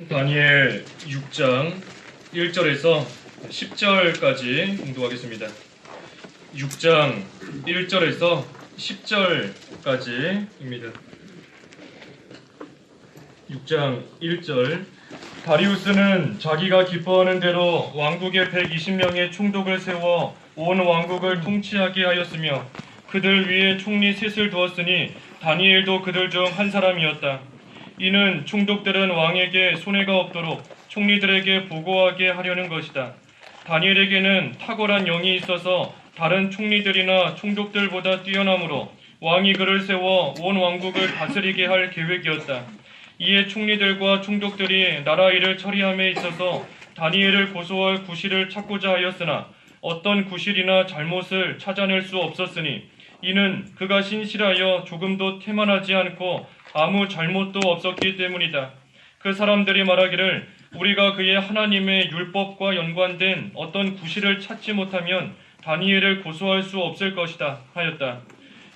다니엘 6장 1절에서 10절까지 공독하겠습니다. 6장 1절에서 10절까지입니다. 6장 1절. 다리우스는 자기가 기뻐하는 대로 왕국의 120명의 총독을 세워 온 왕국을 통치하게 하였으며 그들 위에 총리 셋을 두었으니 다니엘도 그들 중 한 사람이었다. 이는 총독들은 왕에게 손해가 없도록 총리들에게 보고하게 하려는 것이다. 다니엘에게는 탁월한 영이 있어서 다른 총리들이나 총독들보다 뛰어나므로 왕이 그를 세워 온 왕국을 다스리게 할 계획이었다. 이에 총리들과 총독들이 나라 일을 처리함에 있어서 다니엘을 고소할 구실을 찾고자 하였으나 어떤 구실이나 잘못을 찾아낼 수 없었으니 이는 그가 신실하여 조금도 태만하지 않고 아무 잘못도 없었기 때문이다. 그 사람들이 말하기를 우리가 그의 하나님의 율법과 연관된 어떤 구실을 찾지 못하면 다니엘을 고소할 수 없을 것이다 하였다.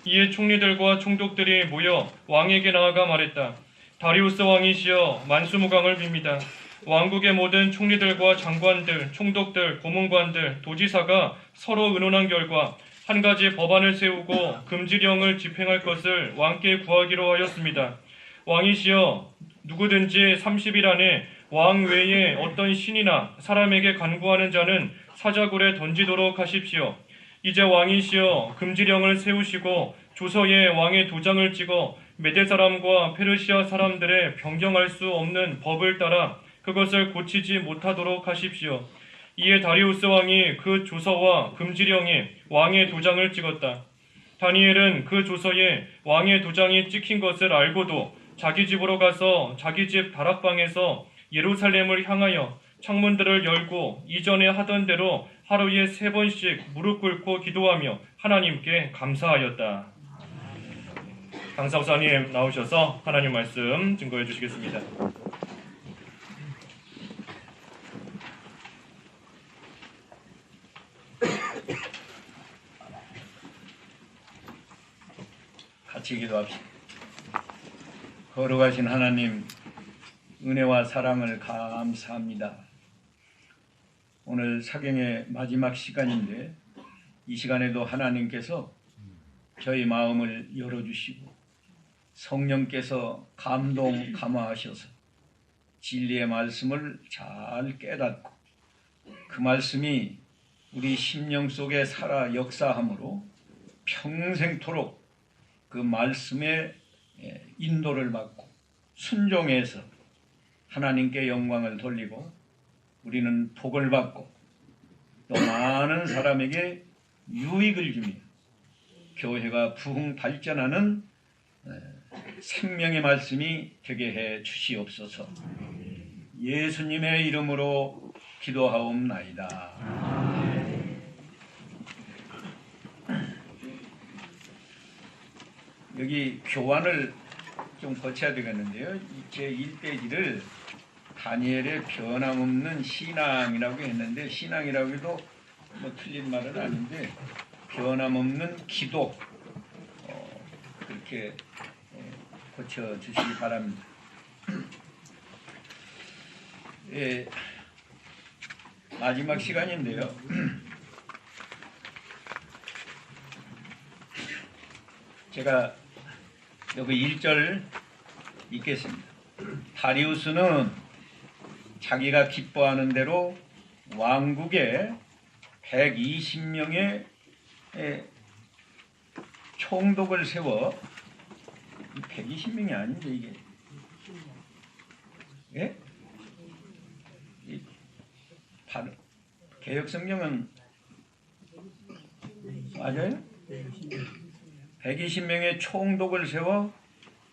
이에 총리들과 총독들이 모여 왕에게 나아가 말했다. 다리우스 왕이시여 만수무강을 빕니다. 왕국의 모든 총리들과 장관들, 총독들, 고문관들, 도지사가 서로 의논한 결과 한 가지 법안을 세우고 금지령을 집행할 것을 왕께 구하기로 하였습니다. 왕이시여 누구든지 30일 안에 왕 외에 어떤 신이나 사람에게 간구하는 자는 사자굴에 던지도록 하십시오. 이제 왕이시여 금지령을 세우시고 조서에 왕의 도장을 찍어 메대 사람과 페르시아 사람들의 변경할 수 없는 법을 따라 그것을 고치지 못하도록 하십시오. 이에 다리우스 왕이 그 조서와 금지령에 왕의 도장을 찍었다. 다니엘은 그 조서에 왕의 도장이 찍힌 것을 알고도 자기 집으로 가서 자기 집 다락방에서 예루살렘을 향하여 창문들을 열고 이전에 하던 대로 하루에 3번씩 무릎 꿇고 기도하며 하나님께 감사하였다. 강사우사님 나오셔서 하나님 말씀 증거해 주시겠습니다. 같이 기도합시다. 거룩하신 하나님, 은혜와 사랑을 감사합니다. 오늘 사경의 마지막 시간인데 이 시간에도 하나님께서 저희 마음을 열어주시고 성령께서 감동하셔서 진리의 말씀을 잘 깨닫고 그 말씀이 우리 심령 속에 살아 역사함으로 평생토록 그 말씀의 인도를 받고 순종해서 하나님께 영광을 돌리고 우리는 복을 받고 또 많은 사람에게 유익을 주며 교회가 부흥 발전하는 생명의 말씀이 되게 해 주시옵소서. 예수님의 이름으로 기도하옵나이다. 여기 교환을 좀 고쳐야 되겠는데요. 제 1페이지를 다니엘의 변함없는 신앙이라고 했는데 신앙이라고 해도 뭐 틀린 말은 아닌데 변함없는 기도 그렇게 고쳐주시기 바랍니다. 예, 마지막 시간인데요. 제가 여기 1절 읽겠습니다. 다리우스는 자기가 기뻐하는 대로 왕국에 120명의 총독을 세워 120명이 아닌데 이게 예? 개혁성경은 맞아요? 120명의 총독을 세워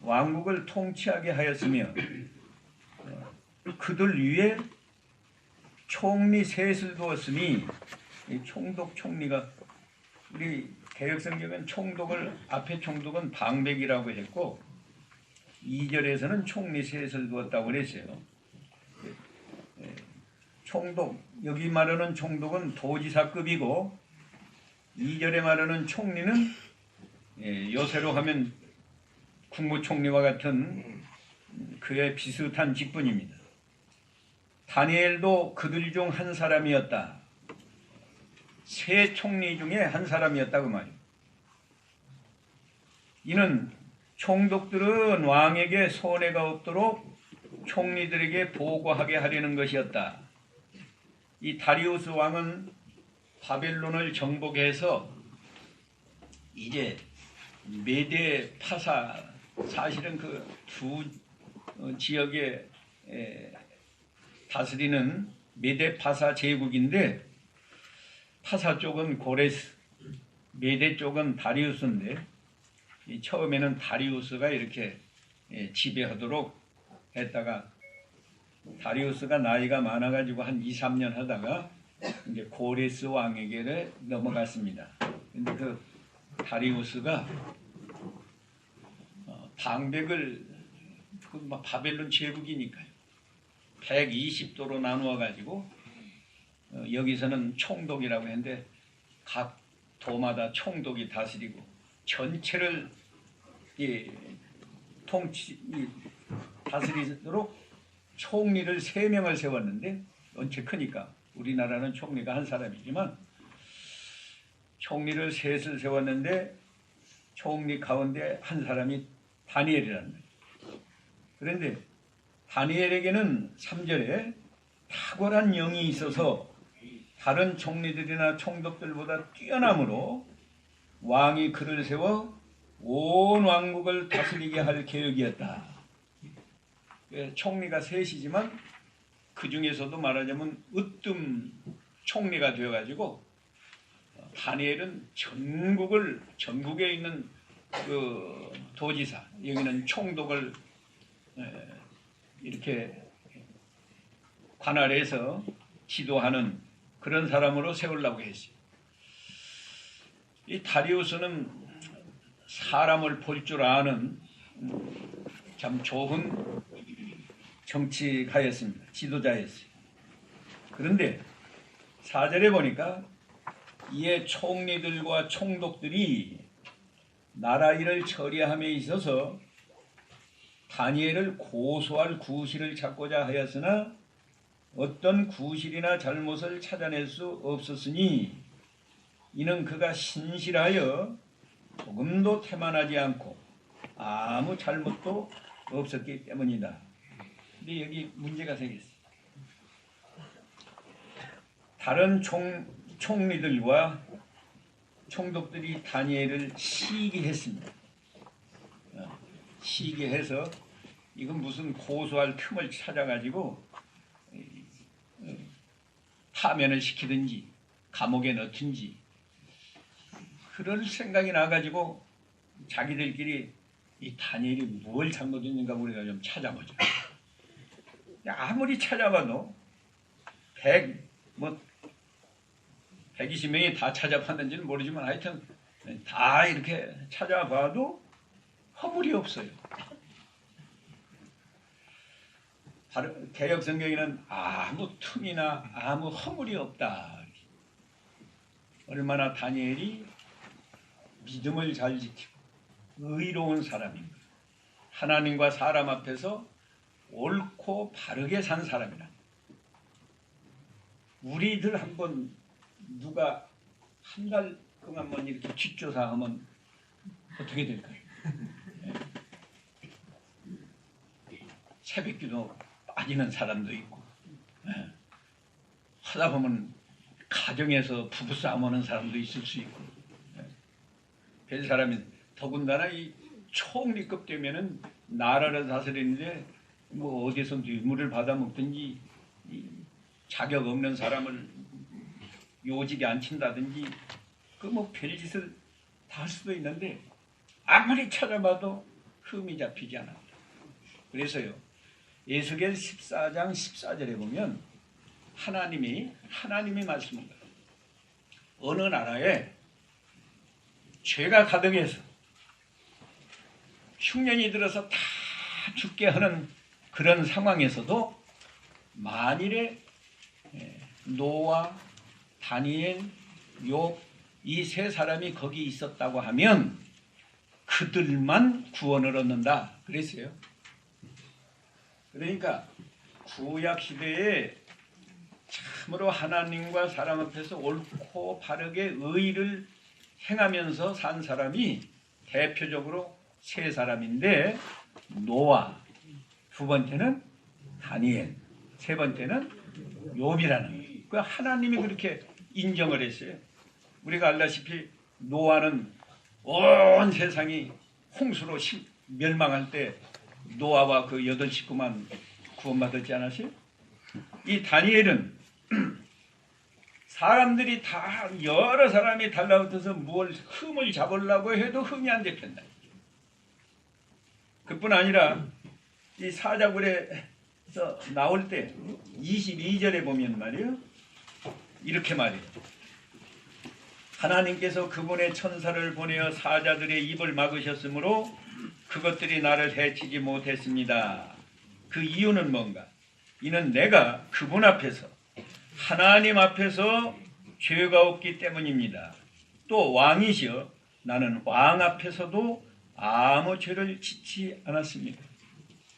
왕국을 통치하게 하였으며 그들 위에 총리 셋을 두었으니 총독 총리가 우리 개혁성경은 총독을 앞에 총독은 방백이라고 했고 2절에서는 총리 셋을 두었다고 그랬어요. 총독 여기 말하는 총독은 도지사급이고 2절에 말하는 총리는 요새로 하면 국무총리와 같은 그에 비슷한 직분입니다. 다니엘도 그들 중 한 사람이었다. 세 총리 중에 한 사람이었다고 말이에요. 이는 총독들은 왕에게 손해가 없도록 총리들에게 보고하게 하려는 것이었다. 이 다리우스 왕은 바벨론을 정복해서 이제 메데 파사, 사실은 그 두 지역에 다스리는 메데 파사 제국인데, 파사 쪽은 고레스, 메데 쪽은 다리우스인데, 처음에는 다리우스가 이렇게 지배하도록 했다가 다리우스가 나이가 많아가지고 한 2, 3년 하다가 이제 고레스 왕에게 넘어갔습니다. 근데 그 다리우스가 방백을, 바벨론 제국이니까요, 120도로 나누어 가지고 여기서는 총독이라고 했는데 각 도마다 총독이 다스리고 전체를 다스리도록 총리를 3명을 세웠는데, 원체 크니까 우리나라는 총리가 한 사람이지만 총리를 셋을 세웠는데 총리 가운데 한 사람이 다니엘이라는 거예요. 그런데 다니엘에게는 3절에 탁월한 영이 있어서 다른 총리들이나 총독들보다 뛰어남으로 왕이 그를 세워 온 왕국을 다스리게 할 계획이었다. 총리가 셋이지만 그 중에서도 말하자면 으뜸 총리가 되어가지고 다니엘은 전국에 있는 그 도지사, 여기는 총독을 이렇게 관할해서 지도하는 그런 사람으로 세우려고 했어요. 이 다리우스는 사람을 볼 줄 아는 참 좋은 정치가였습니다. 지도자였어요. 그런데 4절에 보니까 이에 총리들과 총독들이 나라 일을 처리함에 있어서 다니엘을 고소할 구실을 찾고자 하였으나 어떤 구실이나 잘못을 찾아낼 수 없었으니 이는 그가 신실하여 조금도 태만하지 않고 아무 잘못도 없었기 때문이다. 근데 여기 문제가 생겼어요. 다른 총리들과 총독들이 다니엘을 시기했습니다. 시기해서 이건 무슨 고소할 틈을 찾아가지고 파면을 시키든지 감옥에 넣든지 그럴 생각이 나가지고 자기들끼리 이 다니엘이 뭘 잘못했는가 우리가 좀 찾아보자. 아무리 찾아봐도 120명이 다 찾아봤는지는 모르지만 하여튼 다 이렇게 찾아봐도 허물이 없어요. 개역 성경에는 아무 틈이나 아무 허물이 없다. 얼마나 다니엘이 믿음을 잘 지키고 의로운 사람인가. 하나님과 사람 앞에서 옳고 바르게 산 사람이라. 우리들 한번 누가 한 달 동안만 이렇게 뒷조사하면 어떻게 될까요? 새벽기도 빠지는 사람도 있고, 하다 보면 가정에서 부부싸움 하는 사람도 있을 수 있고, 별 사람이 더군다나 이 총리급 되면은 나라를 다스리는데 뭐 어디서 뇌물을 받아 먹든지 자격 없는 사람을 요직에 앉힌다든지 그 뭐 별짓을 다 할 수도 있는데 아무리 찾아봐도 흠이 잡히지 않았다. 그래서요, 에스겔 14장 14절에 보면 하나님이 말씀한 거예요. 어느 나라에 죄가 가득해서 흉년이 들어서 다 죽게 하는 그런 상황에서도 만일에 노아, 다니엘, 욥 이 세 사람이 거기 있었다고 하면 그들만 구원을 얻는다 그랬어요. 그러니까 구약 시대에 참으로 하나님과 사람 앞에서 옳고 바르게 의를 행하면서 산 사람이 대표적으로 세 사람인데, 노아, 두 번째는 다니엘, 세 번째는 욥이라는 거예요. 그 하나님이 그렇게 인정을 했어요. 우리가 알다시피 노아는 온 세상이 홍수로 멸망할 때 노아와 그 8식구만 구원받았지 않았어요? 이 다니엘은 사람들이 다 여러 사람이 달라붙어서 뭘 흠을 잡으려고 해도 흠이 안 잡힌다. 그뿐 아니라 이 사자굴에서 나올 때 22절에 보면 말이에요. 이렇게 말해요. 하나님께서 그분의 천사를 보내어 사자들의 입을 막으셨으므로 그것들이 나를 해치지 못했습니다. 그 이유는 뭔가? 이는 내가 그분 앞에서, 하나님 앞에서 죄가 없기 때문입니다. 또 왕이시여 나는 왕 앞에서도 아무 죄를 짓지 않았습니다.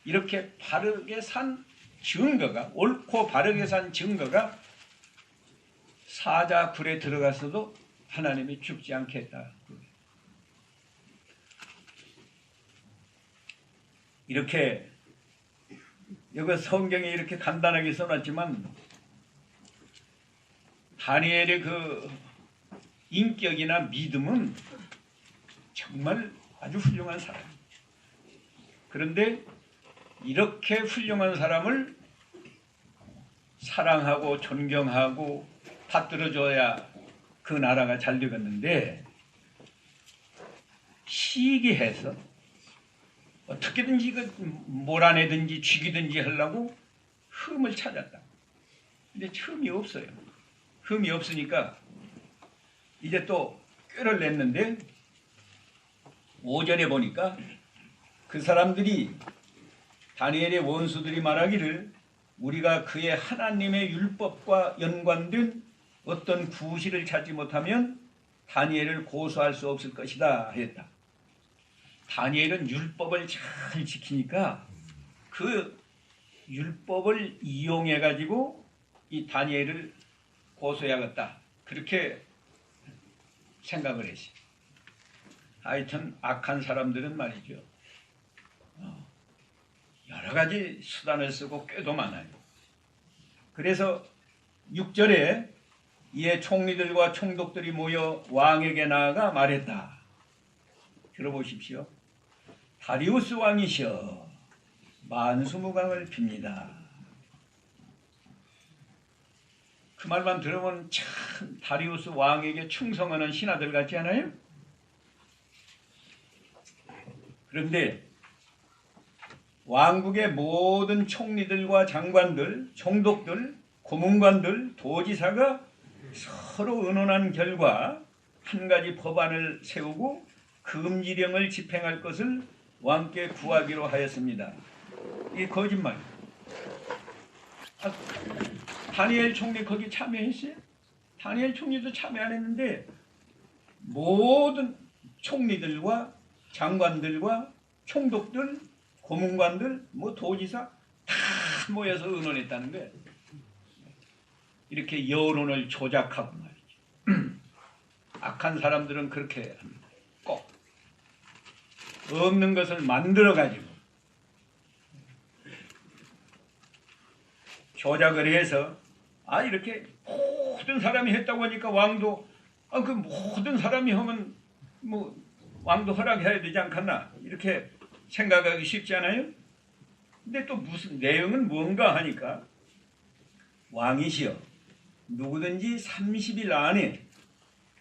이렇게 바르게 산 증거가, 옳고 바르게 산 증거가 사자굴에 들어갔어도 하나님이 죽지 않겠다. 이렇게 여기 성경에 이렇게 간단하게 써놨지만 다니엘의 그 인격이나 믿음은 정말 아주 훌륭한 사람. 그런데 이렇게 훌륭한 사람을 사랑하고 존경하고 받들어줘야 그 나라가 잘 되겠는데, 시기해서 어떻게든지 몰아내든지 죽이든지 하려고 흠을 찾았다. 근데 흠이 없어요. 흠이 없으니까 이제 또 꾀를 냈는데 5절에 보니까 그 사람들이, 다니엘의 원수들이 말하기를 우리가 그의 하나님의 율법과 연관된 어떤 구실을 찾지 못하면 다니엘을 고소할 수 없을 것이다 했다. 다니엘은 율법을 잘 지키니까 그 율법을 이용해 가지고 이 다니엘을 고소해야겠다, 그렇게 생각을 했어요. 하여튼 악한 사람들은 말이죠, 여러 가지 수단을 쓰고 꾀도 많아요. 그래서 6절에 이에 총리들과 총독들이 모여 왕에게 나아가 말했다. 들어보십시오. 다리우스 왕이시여 만수무강을 빕니다. 그 말만 들으면 참 다리우스 왕에게 충성하는 신하들 같지 않아요? 그런데 왕국의 모든 총리들과 장관들, 총독들, 고문관들, 도지사가 서로 의논한 결과 한 가지 법안을 세우고 금지령을 집행할 것을 왕께 구하기로 하였습니다. 이게 거짓말. 다니엘 총리 거기 참여했어요? 다니엘 총리도 참여 안 했는데 모든 총리들과 장관들과 총독들, 고문관들, 도지사 다 모여서 의논했다는 거예요. 이렇게 여론을 조작하고 말이죠. 악한 사람들은 그렇게 합니다. 꼭 없는 것을 만들어가지고 조작을 해서, 이렇게 모든 사람이 했다고 하니까 왕도 그 모든 사람이 하면 왕도 허락해야 되지 않겠나, 이렇게 생각하기 쉽지 않아요? 근데 또 무슨 내용은 뭔가 하니까 왕이시여 누구든지 30일 안에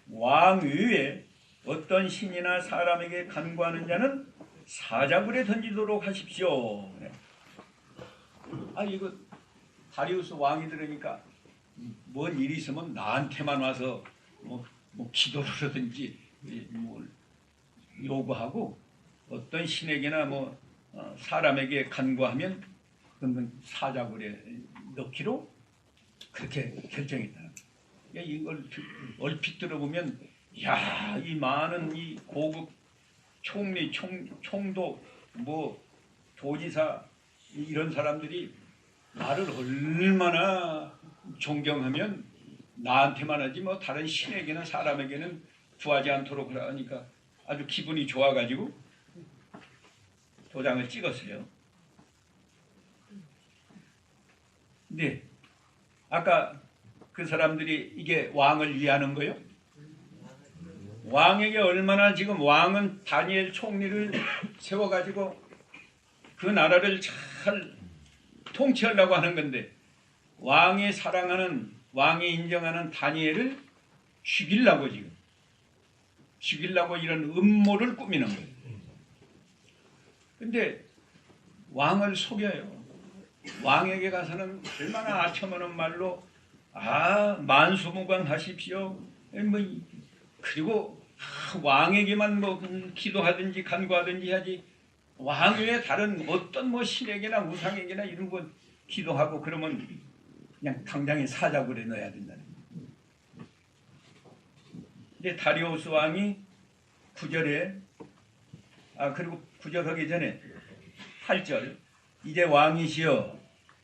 왕 외에 어떤 신이나 사람에게 간구하는 자는 사자굴에 던지도록 하십시오. 이거 다리우스 왕이 들으니까 뭔 일이 있으면 나한테만 와서 기도를 하든지 요구하고, 어떤 신에게나 사람에게 간구하면 그건 사자굴에 넣기로 그렇게 결정했다. 이걸 얼핏 들어보면, 이 많은 이 고급 총리, 총독, 도지사 이런 사람들이 나를 얼마나 존경하면 나한테만 하지 뭐 다른 신에게나 사람에게는 구하지 않도록 그러니까 아주 기분이 좋아가지고 도장을 찍었어요. 근데 아까 그 사람들이 이게 왕을 위하는 거요? 왕에게 얼마나 지금 왕은 다니엘 총리를 세워가지고 그 나라를 잘 통치하려고 하는 건데 왕이 사랑하는 왕이 인정하는 다니엘을 죽이려고 지금 죽이려고 이런 음모를 꾸미는 거예요. 근데 왕을 속여요. 왕에게 가서는 얼마나 아첨하는 말로 만수무강하십시오. 뭐 그리고 왕에게만 뭐 기도하든지 간구하든지 하지 왕 외에 다른 어떤 뭐 신에게나 우상에게나 이런 거 기도하고 그러면 그냥 당장에 사자굴에 넣어야 된다는 거예요. 근데 다리우스 왕이 9절에 그리고 9절 하기 전에 8절 이제 왕이시여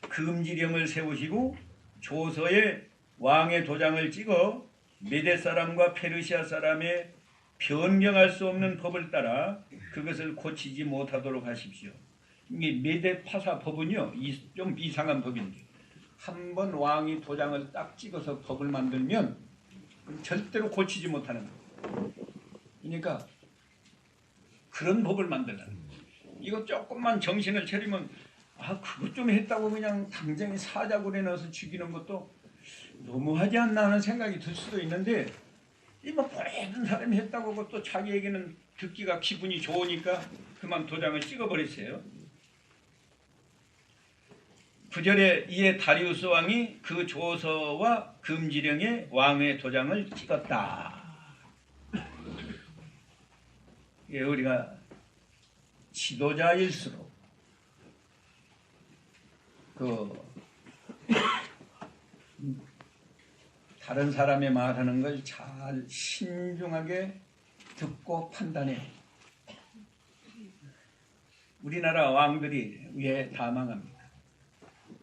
금지령을 세우시고 조서에 왕의 도장을 찍어 메대 사람과 페르시아 사람의 변경할 수 없는 법을 따라 그것을 고치지 못하도록 하십시오. 이 메대 파사 법은요 좀 이상한 법인데 한 번 왕이 도장을 딱 찍어서 법을 만들면 절대로 고치지 못하는 거예요. 그러니까 그런 법을 만들라는 거예요. 이거 조금만 정신을 차리면 그것 좀 했다고 그냥 당장에 사자굴에 넣어서 죽이는 것도 너무하지 않나 하는 생각이 들 수도 있는데 이 뭐 모든 사람이 했다고 그것도 자기에게는 듣기가 기분이 좋으니까 그만 도장을 찍어버렸어요. 9절에 이에 다리우스 왕이 그 조서와 금지령에 왕의 도장을 찍었다. 예, 우리가 지도자일수록 다른 사람의 말하는 걸 잘 신중하게 듣고 판단해. 우리나라 왕들이 왜 다 망합니까?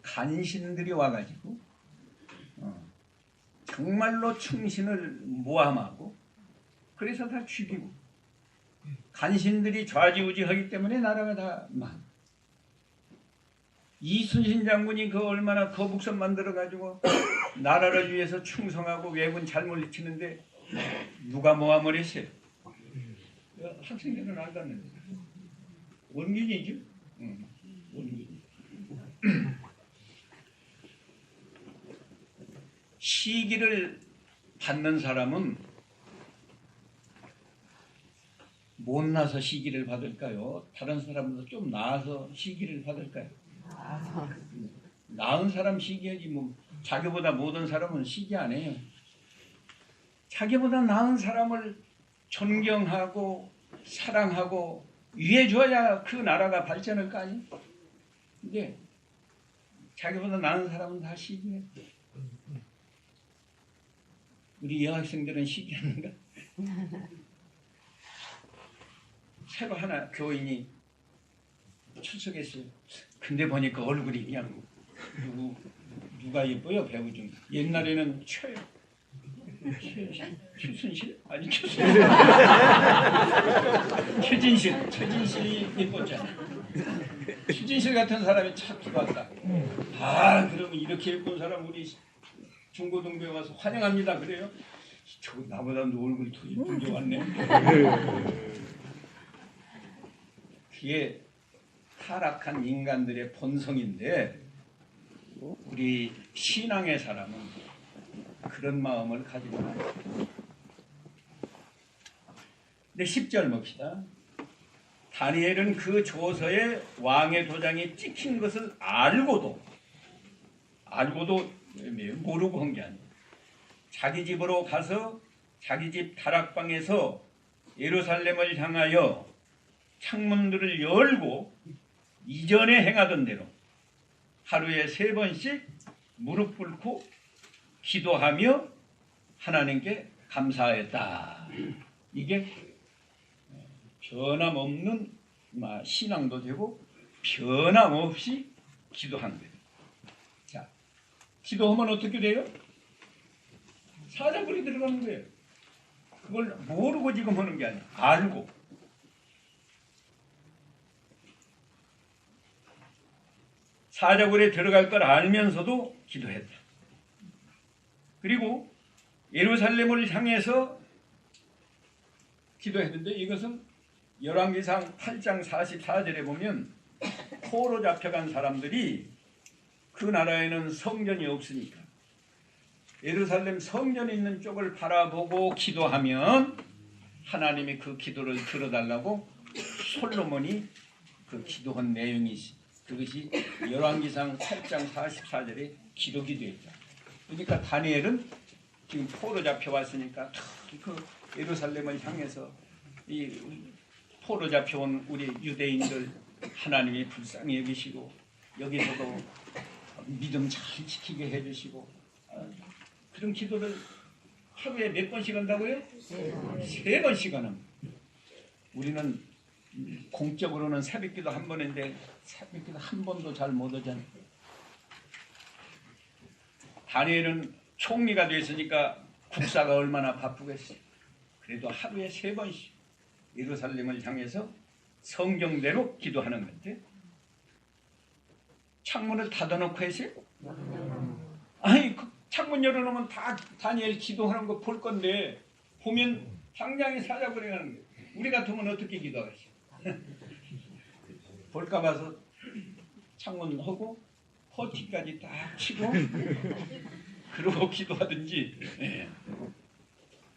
간신들이 와가지고 정말로 충신을 모함하고 그래서 다 죽이고 간신들이 좌지우지하기 때문에 나라가 다 망. 이순신 장군이 그 얼마나 거북선 만들어가지고 나라를 위해서 충성하고 왜군 잘 물리치는데 누가 모함을 했어요? 학생들은 알았는데 원균이죠? 원균. 시기를 받는 사람은 못나서 시기를 받을까요? 다른 사람보다 좀 나아서 시기를 받을까요? 나은 사람 시기하지 뭐 자기보다 못한 사람은 시기 안 해요. 자기보다 나은 사람을 존경하고 사랑하고 위해줘야 그 나라가 발전할 거 아니에요? 근데 자기보다 나은 사람은 다 시기해요. 우리 여학생들은 시기하는가? 새로 하나 교인이 출석했어요. 근데 보니까 얼굴이 그냥 누가 예뻐요? 배우 중 옛날에는 최순실? 아니 최진실이 예뻤잖아. 최진실 같은 사람이 참 들어왔다. 그러면 이렇게 예쁜 사람 우리 중고등부에 와서 환영합니다. 그래요? 저 나보다도 얼굴이 더 예쁜 게 왔네. 그게 타락한 인간들의 본성인데 우리 신앙의 사람은 그런 마음을 가지고 나요. 근데 10절 봅시다. 다니엘은 그 조서에 왕의 도장이 찍힌 것을 알고도 모르고 한 게 아니에요. 자기 집으로 가서 자기 집 다락방에서 예루살렘을 향하여 창문들을 열고 이전에 행하던 대로 하루에 3번씩 무릎 꿇고 기도하며 하나님께 감사했다. 이게 변함없는 신앙도 되고 변함없이 기도한 거예요. 자, 기도하면 어떻게 돼요? 사자굴이 들어가는 거예요. 그걸 모르고 지금 하는 게 아니야. 알고. 사자굴에 들어갈 걸 알면서도 기도했다. 그리고 예루살렘을 향해서 기도했는데 이것은 열왕기상 8장 44절에 보면 포로 잡혀간 사람들이 그 나라에는 성전이 없으니까 예루살렘 성전이 있는 쪽을 바라보고 기도하면 하나님이 그 기도를 들어달라고 솔로몬이 그 기도한 내용이 그것이 열왕기상 8장 44절에 기도기도했죠. 그러니까 다니엘은 지금 포로 잡혀왔으니까 그 예루살렘을 향해서 이 포로 잡혀온 우리 유대인들 하나님이 불쌍히 여기시고 여기서도 믿음 잘 지키게 해주시고 그런 기도를 하루에 몇 번씩 한다고요? 3번씩 하는. 우리는 공적으로는 새벽기도 한 번인데 새벽기도 한 번도 잘 못 하잖아요. 다니엘은 총리가 됐으니까 국사가 얼마나 바쁘겠어요. 그래도 하루에 3번씩 예루살렘을 향해서 성경대로 기도하는 건데 창문을 닫아놓고 했어요? 아니 그 창문 열어놓으면 다 다니엘 기도하는 거 볼 건데 보면 당장에 사자굴에 가는 거예요. 우리 같으면 어떻게 기도하겠어요? 볼까 봐서 창문하고 퍼티까지 딱 치고 그러고 기도하든지 그래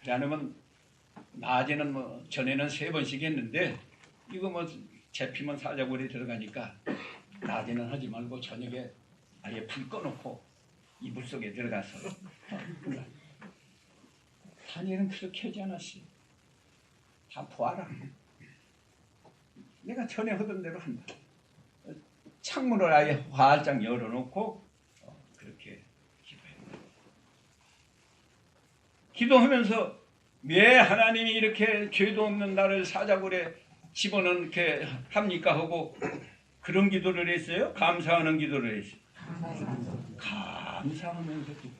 않으면 낮에는 뭐 전에는 3번씩 했는데 이거 뭐 잡히면 사자굴에 들어가니까 낮에는 하지 말고 저녁에 아예 불 꺼놓고 이불 속에 들어가서 다니엘은 그렇게 하지 않았어요. 다 보아라. 내가 전에 하던 대로 한다. 창문을 아예 활짝 열어놓고 그렇게 기도했다. 기도하면서 왜 하나님이 이렇게 죄도 없는 나를 사자굴에 집어넣게 합니까? 하고 그런 기도를 했어요? 감사하는 기도를 했어요. 감사하면서 기도.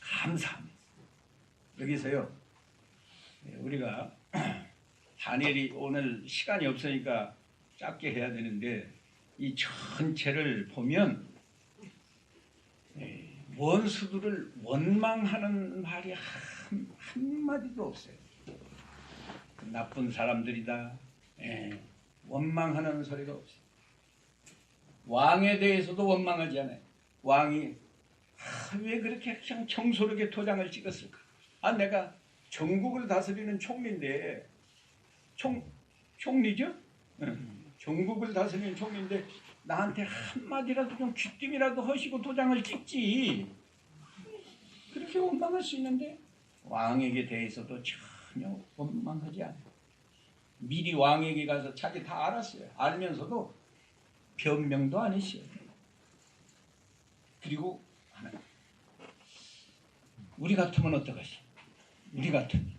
감사합니다. 여기서요. 우리가 다니엘이 오늘 시간이 없으니까 짧게 해야 되는데 이 전체를 보면 원수들을 원망하는 말이 한마디도 없어요. 나쁜 사람들이다. 원망하는 소리가 없어요. 왕에 대해서도 원망하지 않아요. 왕이 왜 그렇게 그냥 정소르게 도장을 찍었을까? 내가 전국을 다스리는 총리인데 총리죠? 전국을 다스리는 총리인데 나한테 한마디라도 좀 귀띔이라도 하시고 도장을 찍지. 그렇게 원망할 수 있는데 왕에게 대해서도 전혀 원망하지 않아요. 미리 왕에게 가서 자기 다 알았어요. 알면서도 변명도 안 했어요. 그리고 우리 같으면 어떡하시? 우리 같으면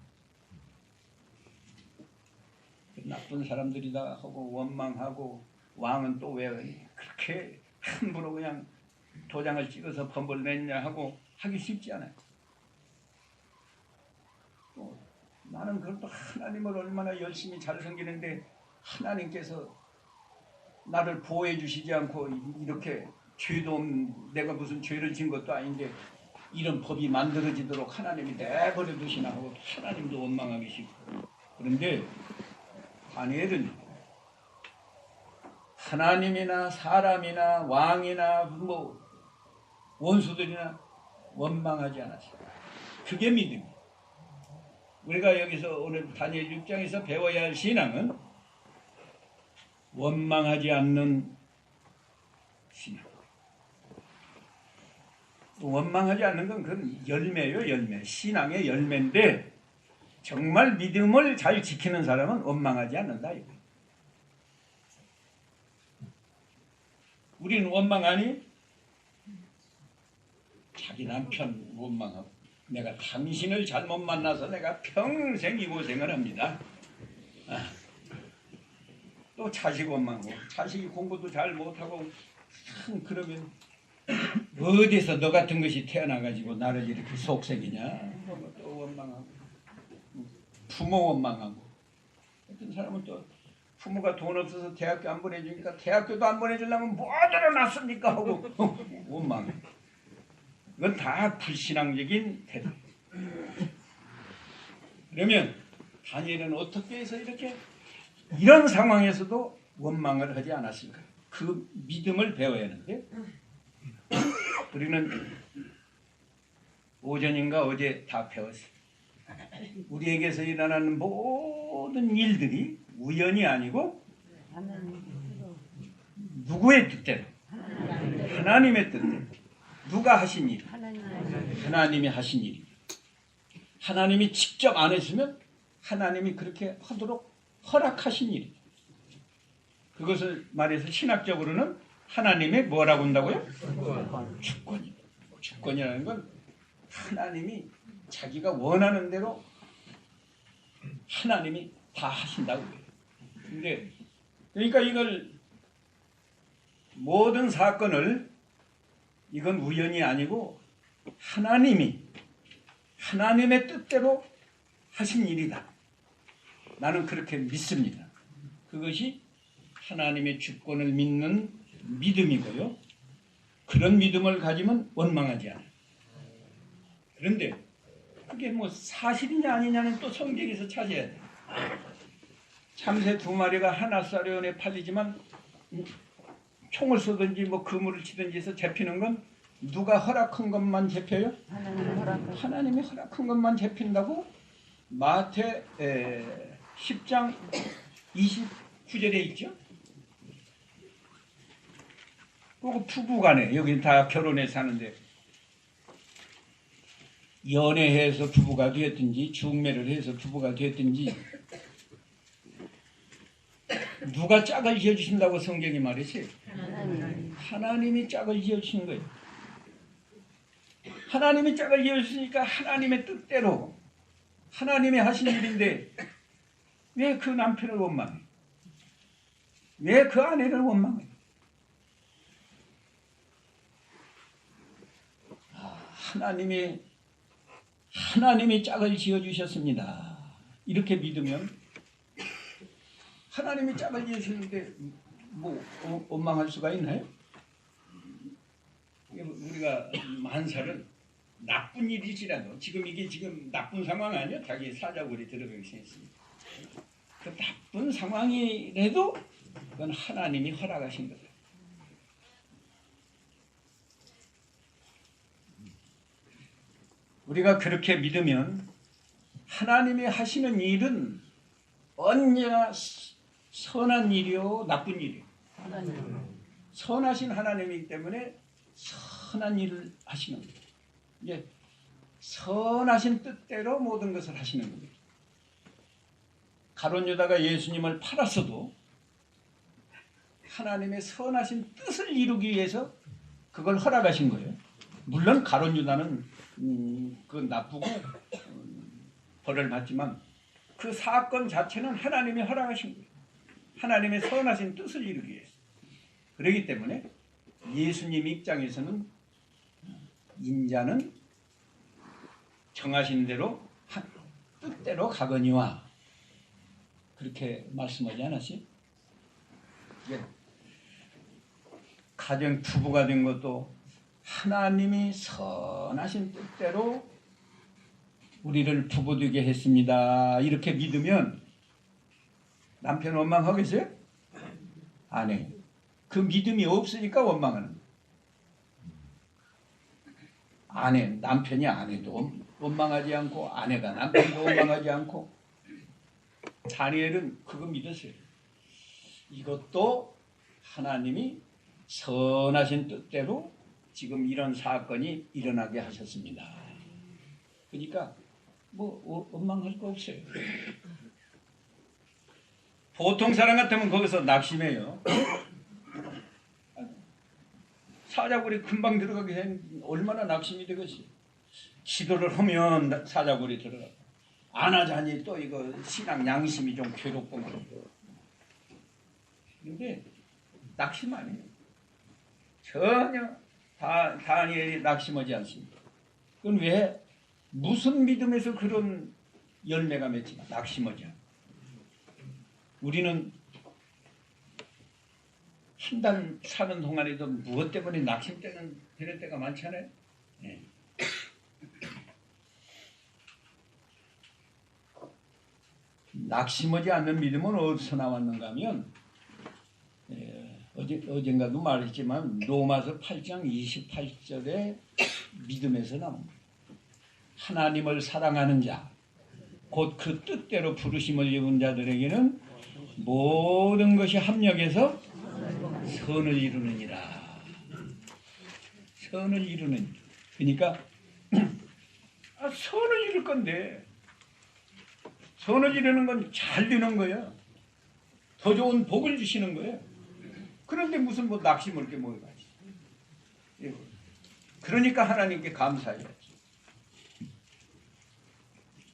나쁜 사람들이다 하고 원망하고 왕은 또 왜 그렇게 함부로 그냥 도장을 찍어서 범벌 냈냐 하고 하기 쉽지 않아요. 또 나는 그것도 하나님을 얼마나 열심히 잘 섬기는데 하나님께서 나를 보호해 주시지 않고 이렇게 죄도 없는 내가 무슨 죄를 진 것도 아닌데 이런 법이 만들어지도록 하나님이 내버려 두시나 하고 하나님도 원망하기 싫고. 그런데 다니엘은 하나님이나 사람이나 왕이나 뭐 원수들이나 원망하지 않았어요. 그게 믿음이에요. 우리가 여기서 오늘 다니엘 6장에서 배워야 할 신앙은 원망하지 않는 신앙. 원망하지 않는 건 그건 열매예요, 열매. 신앙의 열매인데 정말 믿음을 잘 지키는 사람은 원망하지 않는다. 이거. 우리는 원망하니? 자기 남편 원망하고 내가 당신을 잘못 만나서 내가 평생 이 고생을 합니다. 또 자식 원망하고 자식이 공부도 잘 못하고 참 그러면 어디서 너 같은 것이 태어나가지고 나를 이렇게 속색이냐 또 원망하고 부모 원망하고 어떤 사람은 또 부모가 돈 없어서 대학교 안 보내주니까 대학교도 안 보내주려면 뭐하러 났습니까 하고 원망해. 이건 다 불신앙적인 태도. 그러면 다니엘은 어떻게 해서 이렇게 이런 상황에서도 원망을 하지 않았을까? 그 믿음을 배워야 하는데 우리는 오전인가 어제 다 배웠어요. 우리에게서 일어나는 모든 일들이 우연이 아니고 누구의 뜻대로? 하나님의 뜻대로. 누가 하신 일? 하나님이 하신 일입니다. 하나님이 직접 안 했으면 하나님이 그렇게 하도록 허락하신 일입니다. 그것을 말해서 신학적으로는 하나님의 뭐라고 한다고요? 주권입니다. 주권이라는 건 하나님이 자기가 원하는 대로 하나님이 다 하신다고 해요. 근데 그러니까 이걸 모든 사건을 이건 우연이 아니고 하나님이 하나님의 뜻대로 하신 일이다. 나는 그렇게 믿습니다. 그것이 하나님의 주권을 믿는 믿음이고요. 그런 믿음을 가지면 원망하지 않아요. 그런데 그게 뭐 사실이냐 아니냐는 또 성경에서 찾아야 돼요. 참새 2마리가 하나사료원에 팔리지만 총을 쏘든지 뭐 그물을 치든지 해서 잡히는 건 누가 허락한 것만 잡혀요? 하나님이 허락한 것만 잡힌다고 마태 10장 29절에 있죠. 또 부부간에 여기 다 결혼해 사는데 연애해서 부부가 되었든지 중매를 해서 부부가 되었든지 누가 짝을 지어주신다고 성경이 말했어요? 하나님이 짝을 지어주신 거예요. 하나님이 짝을 지어주시니까 하나님의 뜻대로 하나님이 하신 일인데 왜 그 남편을 원망해? 왜 그 아내를 원망해? 하나님이 짝을 지어주셨습니다. 이렇게 믿으면 하나님이 짝을 지으시는데 뭐 원망할 수가 있나요? 우리가 만살은 나쁜 일이지라도 지금 이게 지금 나쁜 상황 아니야? 자기 사자굴에 들어가기 했습니다. 그 나쁜 상황이라도 그건 하나님이 허락하신 거다. 우리가 그렇게 믿으면 하나님이 하시는 일은 언제나 선한 일이요 나쁜 일이요. 선하신 하나님이기 때문에 선한 일을 하시는 거예요. 이제 선하신 뜻대로 모든 것을 하시는 겁니다. 가룟 유다가 예수님을 팔았어도 하나님의 선하신 뜻을 이루기 위해서 그걸 허락하신 거예요. 물론 가룟 유다는 그 나쁘고 벌을 받지만 그 사건 자체는 하나님이 허락하신 거예요. 하나님의 선하신 뜻을 이루기 위해서. 그렇기 때문에 예수님 입장에서는 인자는 정하신 대로 뜻대로 가거니와 그렇게 말씀하지 않았어요? 예. 가정 부부가 된 것도 하나님이 선하신 뜻대로 우리를 부부되게 했습니다. 이렇게 믿으면 남편 원망하겠어요? 안 해요. 그 믿음이 없으니까 원망하는 거예요. 아내, 남편이 아내도 원망하지 않고 아내가 남편도 원망하지 않고 다니엘은 그거 믿었어요. 이것도 하나님이 선하신 뜻대로 지금 이런 사건이 일어나게 하셨습니다. 그러니까 뭐 원망할 거 없어요. 보통 사람 같으면 거기서 낙심해요. 사자굴이 금방 들어가게 된 얼마나 낙심이 되겠어요. 기도를 하면 사자굴이 들어가고 안 하자니 또 이거 신앙 양심이 좀 괴롭고 말이에요. 근데 낙심하네요. 전혀 다니엘이 낙심하지 않습니다. 그건 왜? 무슨 믿음에서 그런 열매가 맺지만 낙심하지 않아. 우리는 한 달 사는 동안에도 무엇 때문에 낙심되는 때가 많잖아요. 네. 낙심하지 않는 믿음은 어디서 나왔는가 하면 어젠가도 말했지만 로마서 8장 28절의 믿음에서 나옵니다. 하나님을 사랑하는 자, 곧 그 뜻대로 부르심을 입은 자들에게는 모든 것이 합력해서 선을 이루느니라. 선을 이루는. 그러니까 선을 이룰 건데 선을 이루는 건 잘 되는 거예요. 더 좋은 복을 주시는 거예요. 그런데 무슨 뭐 낙심을 게 뭐가 있어. 그러니까 하나님께 감사해야지.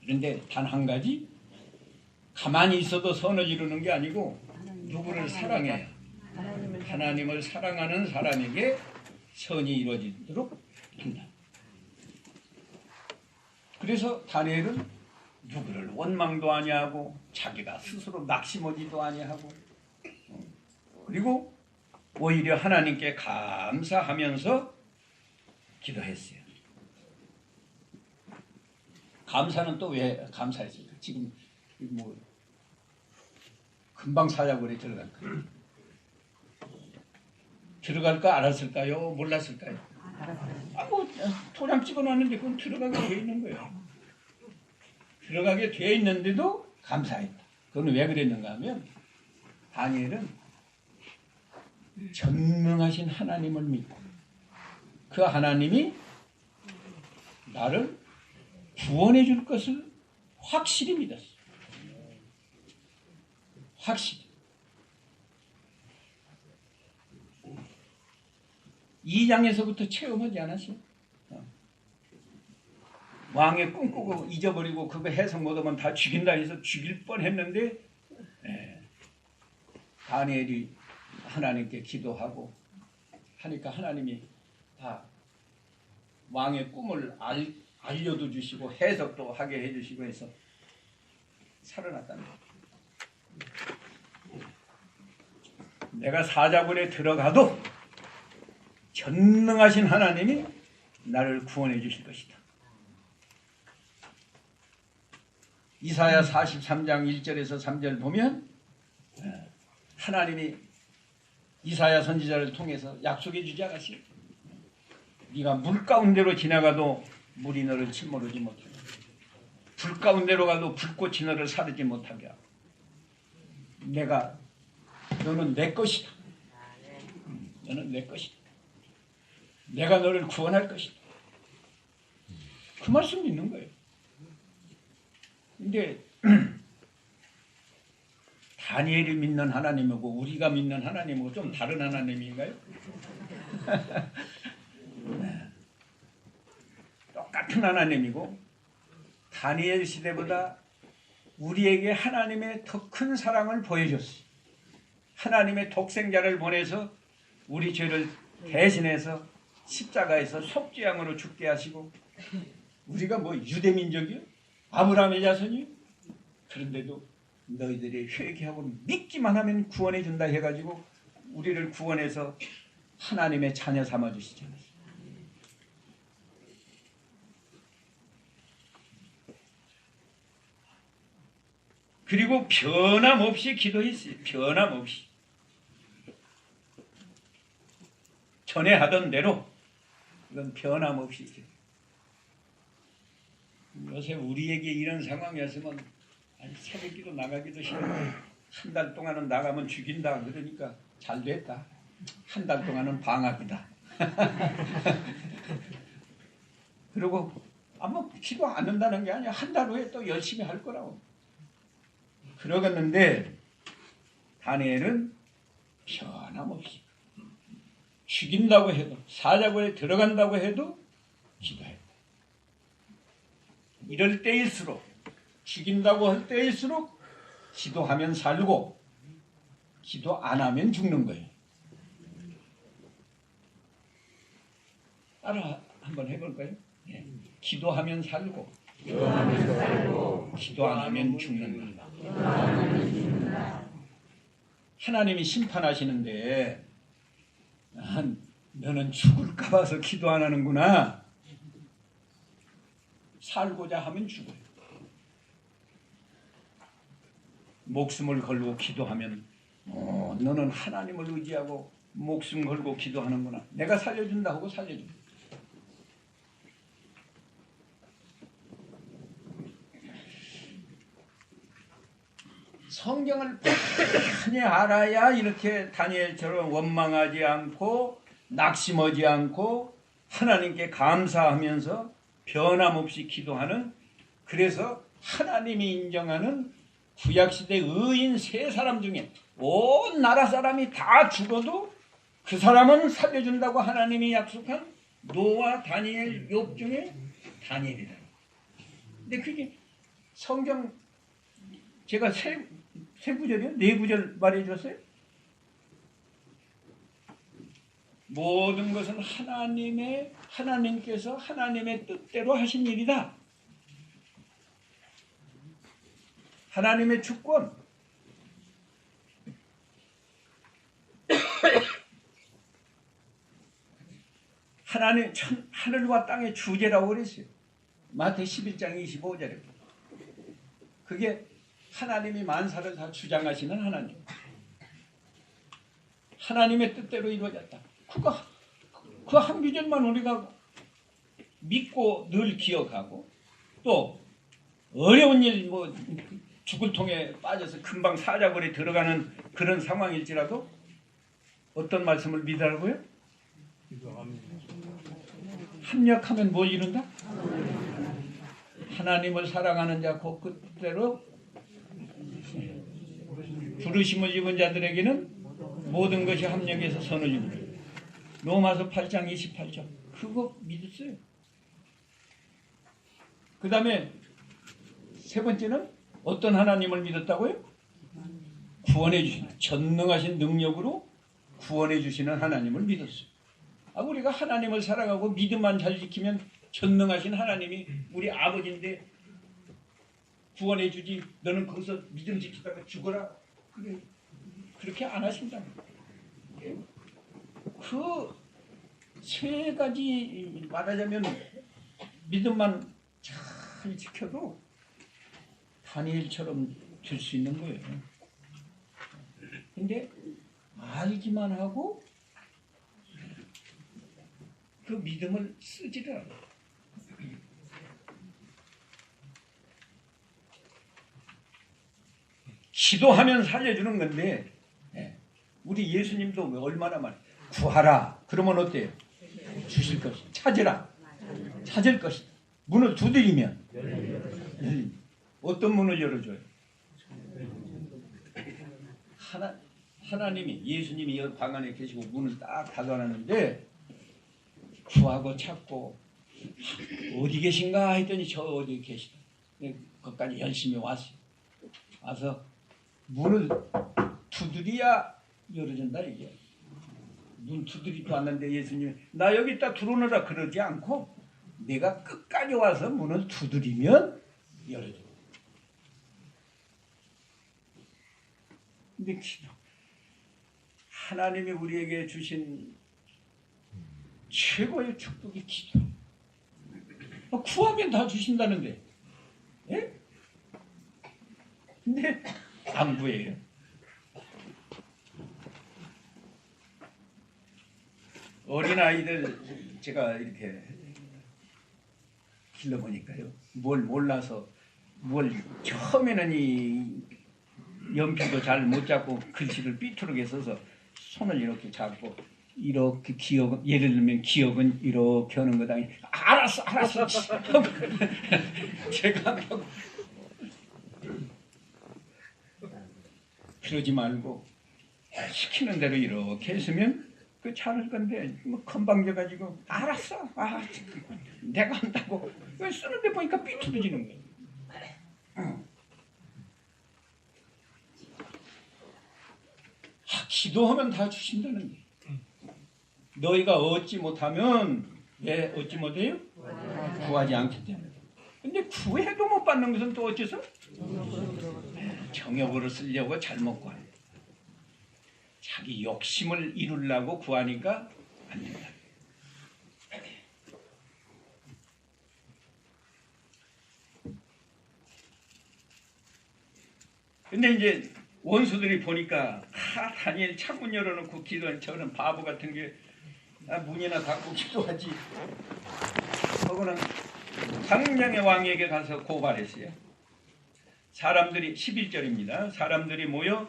그런데 단 한 가지, 가만히 있어도 선을 이루는 게 아니고 누구를 사랑해야 하나님을 사랑하는 사람에게 선이 이루어지도록 한다. 그래서 다니엘은 누구를 원망도 아니하고 자기가 스스로 낙심하지도 아니하고 그리고 오히려 하나님께 감사하면서 기도했어요. 감사는 또 왜 감사했습니까? 지금 뭐 금방 사자굴에 들어갈까 알았을까요? 몰랐을까요? 뭐 도장 찍어놨는데 그건 들어가게 돼 있는 거예요. 들어가게 돼 있는데도 감사했다. 그건 왜 그랬는가 하면 다니엘은 전능하신 하나님을 믿고 그 하나님이 나를 구원해 줄 것을 확실히 믿었어. 확실히. 2장에서부터 체험하지 않았어요? 왕의 꿈꾸고 잊어버리고 그거 해석 못하면 다 죽인다 해서 죽일 뻔했는데 다니엘이 하나님께 기도하고 하니까 하나님이 다 왕의 꿈을 알려도 주시고 해석도 하게 해주시고 해서 살아났다는 거예요. 내가 사자굴에 들어가도 전능하신 하나님이 나를 구원해 주실 것이다. 이사야 43장 1절에서 3절 보면 하나님이 이사야 선지자를 통해서 약속해 주지 않았어요? 네가 물 가운데로 지나가도 물이 너를 침몰하지 못하고 불 가운데로 가도 불꽃이 너를 사르지 못하게 하고 너는 내 것이다. 너는 내 것이다. 내가 너를 구원할 것이다. 그 말씀이 있는 거예요. 근데 다니엘이 믿는 하나님하고 우리가 믿는 하나님하고 좀 다른 하나님인가요? 똑같은 하나님이고 다니엘 시대보다 우리에게 하나님의 더 큰 사랑을 보여줬어요. 하나님의 독생자를 보내서 우리 죄를 대신해서 십자가에서 속죄양으로 죽게 하시고 우리가 뭐 유대민족이요? 아브라함의 자손이요? 그런데도 너희들이 회개하고 믿기만 하면 구원해 준다 해가지고 우리를 구원해서 하나님의 자녀 삼아 주시잖아요. 그리고 변함없이 기도했어요. 변함없이. 전에 하던 대로 이건 변함없이. 요새 우리에게 이런 상황이었으면 새벽기도 나가기도 싫어. 한 달 동안은 나가면 죽인다. 그러니까 잘 됐다. 한 달 동안은 방학이다. 그리고 아마 기도 안 한다는 게 아니야. 한 달 후에 또 열심히 할 거라고. 그러겠는데 다니엘은 변함없이 죽인다고 해도 사자굴에 들어간다고 해도 기도했다. 이럴 때일수록 죽인다고 할 때일수록 기도하면 살고 기도 안 하면 죽는 거예요. 따라 한번 해볼까요? 예. 기도하면 살고, 기도 안 하면 죽는다. 하나님이 심판하시는데 너는 죽을까 봐서 기도 안 하는구나. 살고자 하면 죽어요. 목숨을 걸고 기도하면 너는 하나님을 의지하고 목숨 걸고 기도하는구나. 내가 살려준다 하고 살려준다. 성경을 많이 알아야 이렇게 다니엘처럼 원망하지 않고 낙심하지 않고 하나님께 감사하면서 변함없이 기도하는, 그래서 하나님이 인정하는 구약시대 의인 세 사람 중에 온 나라 사람이 다 죽어도 그 사람은 살려준다고 하나님이 약속한 노아, 다니엘, 욥 중에 다니엘이다. 근데 그게 성경 제가 세 구절이요? 네 구절 말해줬어요. 모든 것은 하나님께서 하나님의 뜻대로 하신 일이다. 하나님의 주권, 하나님 하늘과 땅의 주제라고 그랬어요. 마태 11장 25절에. 그게 하나님이 만사를 다 주장하시는 하나님. 하나님의 뜻대로 이루어졌다. 그 한 구절만 우리가 믿고 늘 기억하고, 또 어려운 일, 죽을 통에 빠져서 금방 사자굴에 들어가는 그런 상황일지라도 어떤 말씀을 믿으라고요? 합력하면 뭘 이룬다? 하나님을 사랑하는 자 곧 그대로 부르심을 입은 자들에게는 모든 것이 합력해서 선을 이루는. 로마서 8장 28절. 그거 믿었어요. 그 다음에 세 번째는 어떤 하나님을 믿었다고요? 구원해 주시는, 전능하신 능력으로 구원해 주시는 하나님을 믿었어요. 우리가 하나님을 사랑하고 믿음만 잘 지키면 전능하신 하나님이 우리 아버지인데 구원해 주지, 너는 거기서 믿음 지키다가 죽어라, 그렇게 안 하신답니다. 그 세 가지 말하자면 믿음만 잘 지켜도 다니엘처럼 될 수 있는 거예요. 근데 알기만 하고 그 믿음을 쓰지를 않아요. 기도하면 살려주는 건데, 우리 예수님도 얼마나 많이 구하라 그러면 어때요? 주실 것이다. 찾으라 찾을 것이다. 문을 두드리면 열립니다. 어떤 문을 열어줘요? 하나님이, 예수님이 여기 방 안에 계시고 문을 딱 닫아놨는데 구하고 찾고 어디 계신가 했더니 저 어디 계시다. 거기까지 열심히 왔어요. 와서 문을 두드려야 열어준다 이게. 문 두드리도 않는데 예수님이 나 여기 있다 들어오너라 그러지 않고 내가 끝까지 와서 문을 두드리면 열어줘. 근데 기도, 하나님이 우리에게 주신 최고의 축복이 기도. 구하면 다 주신다는데, 예? 근데 안 구해요. 어린아이들 제가 이렇게 길러보니까요, 뭘 몰라서, 처음에는 이 연필도 잘 못 잡고 글씨를 삐뚤게 써서 손을 이렇게 잡고 이렇게 예를 들면 기억은 이렇게 하는 거다. 알았어 제가 그러지 말고 시키는 대로 이렇게 했으면 그 잘할 건데 건방져가지고 알았어 내가 한다고 쓰는데 보니까 삐뚤어지는 거예요. 기도하면 다 주신다는 게. 너희가 얻지 못하면 왜 얻지 못해요? 구하지 않기 때문에. 근데 구해도 못 받는 것은 또 어째서? 정욕으로 쓰려고 잘못 구하는 거예요. 자기 욕심을 이루려고 구하니까 안 된다. 근데 이제 원수들이 보니까 다니엘 창문 열어놓고 기도한 저는 바보 같은 게 문이나 닫고 기도하지. 그거는 당장의 왕에게 가서 고발했어요. 사람들이 11절입니다. 사람들이 모여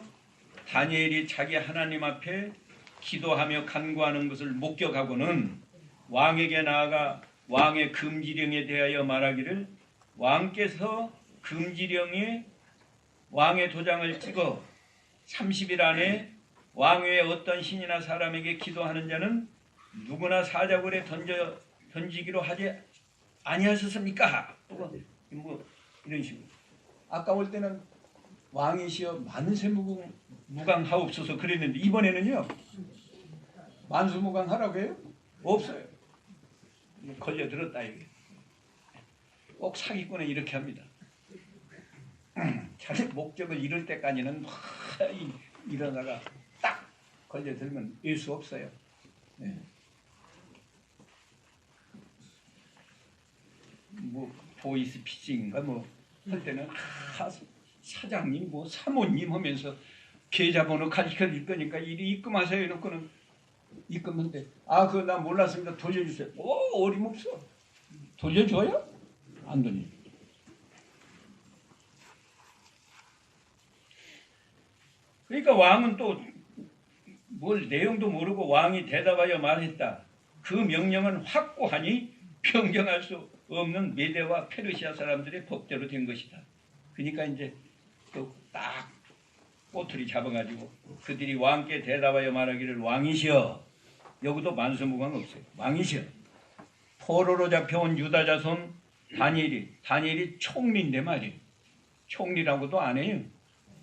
다니엘이 자기 하나님 앞에 기도하며 간구하는 것을 목격하고는 왕에게 나아가 왕의 금지령에 대하여 말하기를 왕께서 금지령에 왕의 도장을 찍어 30일 안에 왕 외에 어떤 신이나 사람에게 기도하는 자는 누구나 사자굴에 던지기로 하지 아니하셨습니까? 뭐 이런 식으로. 아까 올 때는 왕이시여 만세무강하옵소서 그랬는데 이번에는요 만수무강하라고 해요? 없어요. 걸려들었다 이게. 꼭 사기꾼은 이렇게 합니다. 자기 목적을 이룰 때까지는 막 이러다가 딱 걸려들면 일 수 없어요. 네. 뭐 보이스 피싱인가 뭐 할 때는 사장님 뭐 사모님 하면서 계좌번호 가르쳐 줄 거니까 이리 입금하세요 해놓고는 입금한데 그거 나 몰랐습니다 돌려주세요. 어림없어. 돌려줘요? 안 돌려. 그러니까 왕은 또 뭘 내용도 모르고 왕이 대답하여 말했다. 그 명령은 확고하니 변경할 수 없는 메대와 페르시아 사람들의 법대로 된 것이다. 그러니까 이제 또 딱 꼬투리 잡아가지고 그들이 왕께 대답하여 말하기를 왕이시여. 여기도 만수무강 없어요. 왕이시여. 포로로 잡혀온 유다 자손 다니엘이 총리인데 말이에요. 총리라고도 안 해요.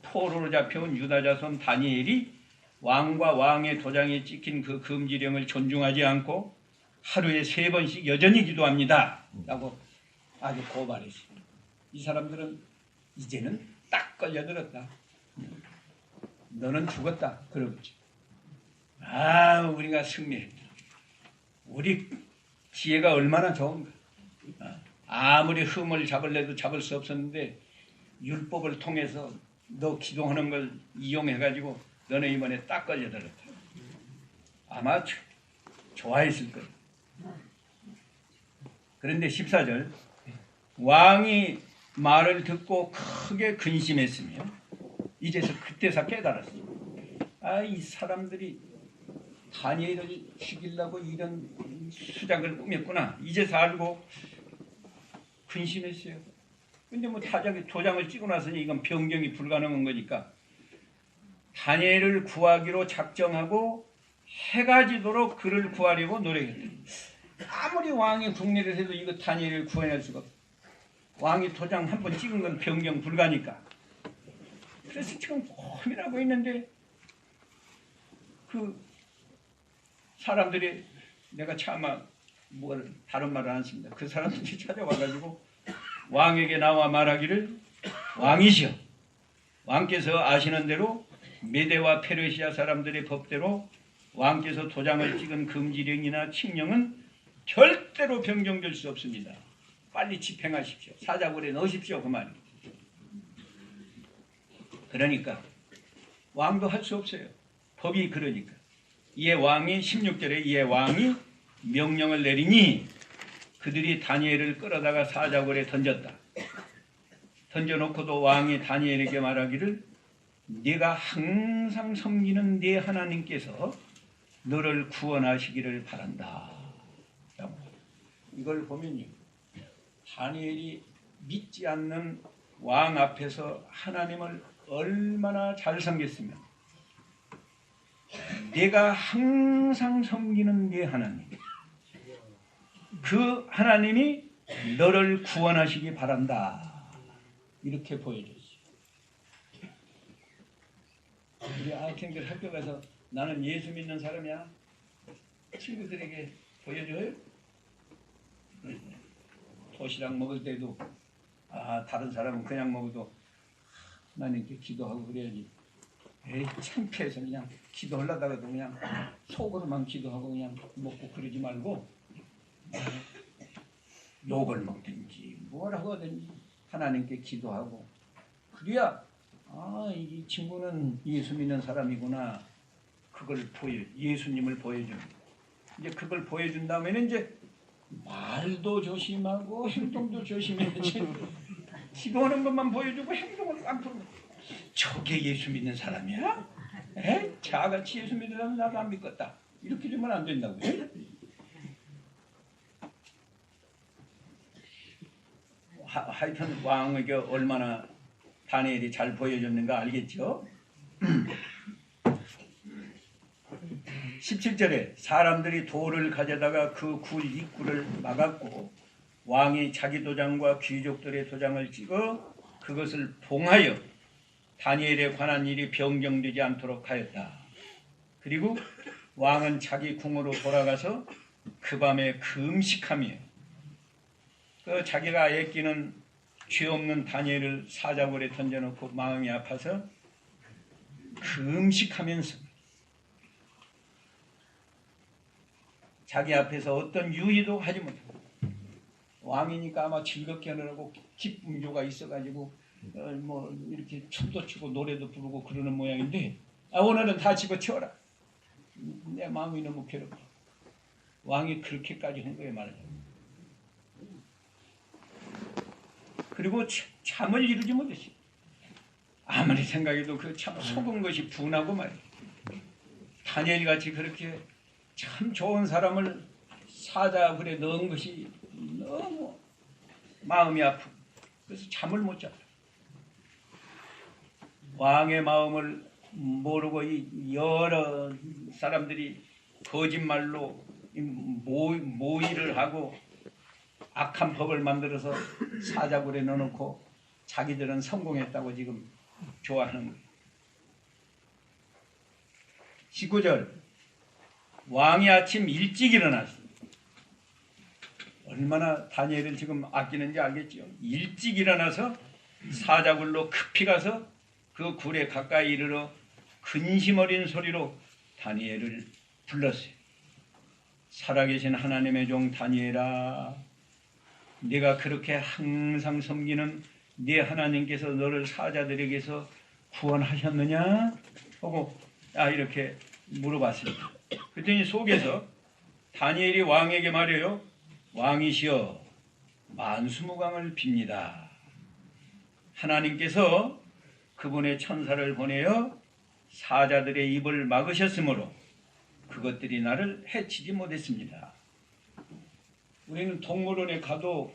포로로 잡혀온 유다 자손 다니엘이 왕과 왕의 도장에 찍힌 그 금지령을 존중하지 않고 하루에 3번씩 여전히 기도합니다. 라고 아주 고발했습니다. 이 사람들은 이제는 딱 걸려들었다. 너는 죽었다. 그러겠지. 우리가 승리했다. 우리 지혜가 얼마나 좋은가. 아무리 흠을 잡을래도 잡을 수 없었는데 율법을 통해서 너 기도하는 걸 이용해가지고 너는 이번에 딱 걸려들었다. 아마 좋아했을 거야. 그런데 14절 왕이 말을 듣고 크게 근심했으며 이제서 그때서 깨달았어요. 이 사람들이 다니엘을 죽이려고 이런 수작을 꾸몄구나. 이제서 알고 근심했어요. 근데 뭐 도장을 찍고 나서니 이건 변경이 불가능한 거니까 다니엘을 구하기로 작정하고 해가 지도록 그를 구하려고 노력했다. 아무리 왕이 국리를 해도 이거 다니엘을 구해낼 수가 없어. 왕이 도장 한 번 찍은 건 변경 불가니까. 그래서 지금 고민하고 있는데 그 사람들이 내가 차마 다른 말을 안 씁니다. 그 사람들이 찾아와가지고 왕에게 나와 말하기를 왕이시여 왕께서 아시는 대로 메대와 페르시아 사람들의 법대로 왕께서 도장을 찍은 금지령이나 칙령은 절대로 변경될 수 없습니다. 빨리 집행하십시오. 사자굴에 넣으십시오. 그 말이에요. 그러니까 왕도 할 수 없어요. 법이 그러니까. 이에 왕이 16절에 이에 왕이 명령을 내리니 그들이 다니엘을 끌어다가 사자굴에 던졌다. 던져놓고도 왕이 다니엘에게 말하기를 네가 항상 섬기는 네 하나님께서 너를 구원하시기를 바란다. 이걸 보면요. 다니엘이 믿지 않는 왕 앞에서 하나님을 얼마나 잘 섬겼으면 내가 항상 섬기는 네 하나님 그 하나님이 너를 구원하시기 바란다. 이렇게 보여줬어요. 우리 아이들 학교 가서 나는 예수 믿는 사람이야. 친구들에게 보여줘요. 도시락 먹을 때도 다른 사람은 그냥 먹어도 하나님께 기도하고 그래야지. 에이, 창피해서 그냥 기도하려다가도 그냥 속으로만 기도하고 그냥 먹고 그러지 말고 욕을 먹든지 뭘 하든지 하나님께 기도하고 그래야 이 친구는 예수 믿는 사람이구나. 그걸 예수님을 보여줍니다. 이제 그걸 보여준 다음에는 이제 말도 조심하고 행동도 조심해야지. 기도하는 것만 보여주고 행동을 깜빡. 저게 예수 믿는 사람이야? 자같이 예수 믿는 사람 나도 안 믿겠다. 이렇게 되면 안 된다고요. 하여튼 왕에게 얼마나 다니엘이 잘 보여줬는가 알겠죠? 17절에 사람들이 돌을 가져다가 그 굴 입구를 막았고 왕이 자기 도장과 귀족들의 도장을 찍어 그것을 봉하여 다니엘에 관한 일이 변경되지 않도록 하였다. 그리고 왕은 자기 궁으로 돌아가서 그 밤에 금식하며 자기가 애끼는 죄 없는 다니엘을 사자굴에 던져놓고 마음이 아파서 금식하면서 자기 앞에서 어떤 유의도 하지 못하고 왕이니까 아마 즐겁게 하느라고 기쁨조가 있어가지고 뭐 이렇게 춤도 추고 노래도 부르고 그러는 모양인데 오늘은 다 집어치워라. 내 마음이 너무 괴롭다. 왕이 그렇게까지 한 거예요 말이죠. 그리고 잠을 이루지 못했어요. 아무리 생각해도 그 참 속은 것이 분하고 말이에요. 다니엘 같이 그렇게 참 좋은 사람을 사자굴에 넣은 것이 너무 마음이 아프고 그래서 잠을 못 잤다. 왕의 마음을 모르고 여러 사람들이 거짓말로 모의를 하고 악한 법을 만들어서 사자굴에 넣어놓고 자기들은 성공했다고 지금 좋아하는 거예요. 19절 왕이 아침 일찍 일어났습니다. 얼마나 다니엘을 지금 아끼는지 알겠죠? 일찍 일어나서 사자굴로 급히 가서 그 굴에 가까이 이르러 근심 어린 소리로 다니엘을 불렀어요. 살아계신 하나님의 종 다니엘아, 네가 그렇게 항상 섬기는 네 하나님께서 너를 사자들에게서 구원하셨느냐? 하고 이렇게 물어봤습니다. 그랬더니 속에서 다니엘이 왕에게 말해요. 왕이시여 만수무강을 빕니다. 하나님께서 그분의 천사를 보내어 사자들의 입을 막으셨으므로 그것들이 나를 해치지 못했습니다. 우리는 동물원에 가도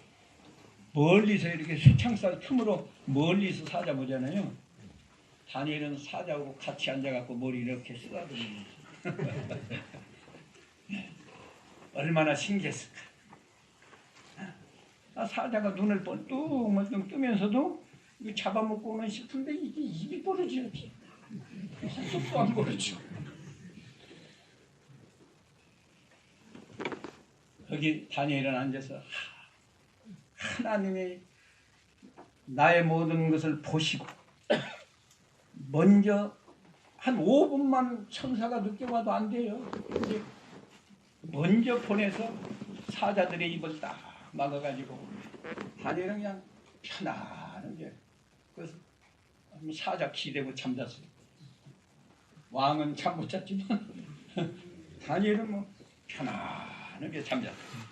멀리서 이렇게 수창살 틈으로 멀리서 사자 보잖아요. 다니엘은 사자하고 같이 앉아갖고 머리 이렇게 쓰다듬는 얼마나 신기했을까. 사자가 눈을 번뜩번뜩 뜨면서도 이거 잡아먹고는 싶은데 이게 입이 벌어지지. 쑥도 안 벌어져. 거기 다니엘은 앉아서 하나님이 나의 모든 것을 보시고 먼저 한 5분만 천사가 늦게 와도 안 돼요. 근데 먼저 보내서 사자들의 입을 딱 막아가지고 다니엘은 그냥 편안하게 그래서 사자 기대고 잠잤어요. 왕은 잠 못 잤지만 다니엘은 뭐 편안하게 잠잤어요.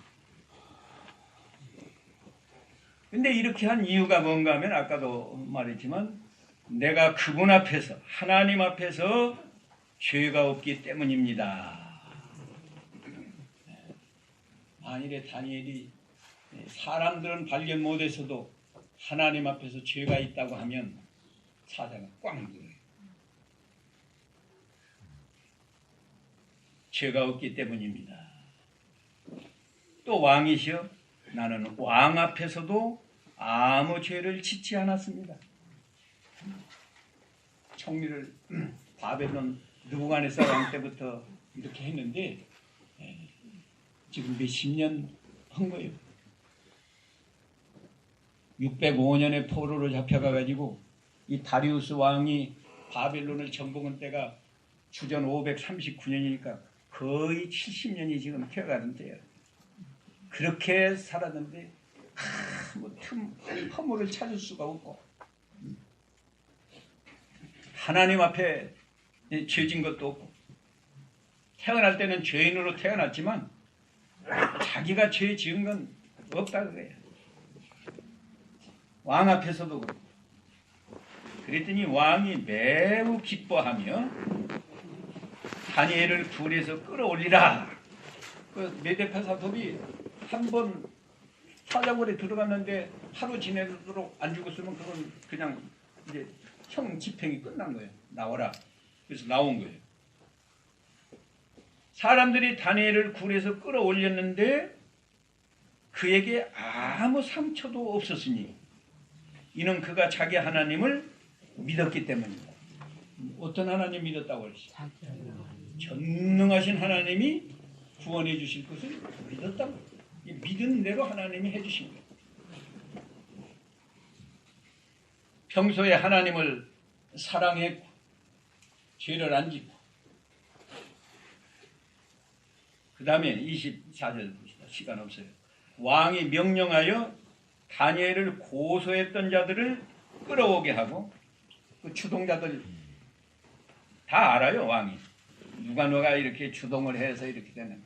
근데 이렇게 한 이유가 뭔가 하면 아까도 말했지만 내가 그분 앞에서 하나님 앞에서 죄가 없기 때문입니다. 만일에 다니엘이 사람들은 발견 못해서도 하나님 앞에서 죄가 있다고 하면 사자가 꽉 물어요. 죄가 없기 때문입니다. 또 왕이시여 나는 왕 앞에서도 아무 죄를 짓지 않았습니다. 총리를 바벨론 느부갓네살 왕 때부터 이렇게 했는데 지금 몇십 년 한 거예요. 605년에 포로로 잡혀가가지고 이 다리우스 왕이 바벨론을 정복한 때가 주전 539년이니까 거의 70년이 지금 되어가는 때예요. 그렇게 살았는데 허물을 찾을 수가 없고 하나님 앞에 죄진 것도 없고 태어날 때는 죄인으로 태어났지만 자기가 죄 지은 건 없다 그래요. 왕 앞에서도 그렇고. 그랬더니 왕이 매우 기뻐하며 다니엘을 굴에서 끌어올리라. 그 메데파사톱이 한 번 사자굴에 들어갔는데 하루 지내도록 안 죽었으면 그건 그냥 이제 형 집행이 끝난 거예요. 나와라. 그래서 나온 거예요. 사람들이 다니엘을 굴에서 끌어올렸는데 그에게 아무 상처도 없었으니 이는 그가 자기 하나님을 믿었기 때문입니다. 어떤 하나님 믿었다고 그랬어요? 전능하신 하나님이 구원해 주실 것을 믿었다고. 믿은 대로 하나님이 해 주신 거예요. 평소에 하나님을 사랑했고 죄를 안 짓고 그 다음에 24절 봅시다. 시간 없어요. 왕이 명령하여 다니엘을 고소했던 자들을 끌어오게 하고 그 주동자들 다 알아요. 왕이 누가 이렇게 주동을 해서 이렇게 되는.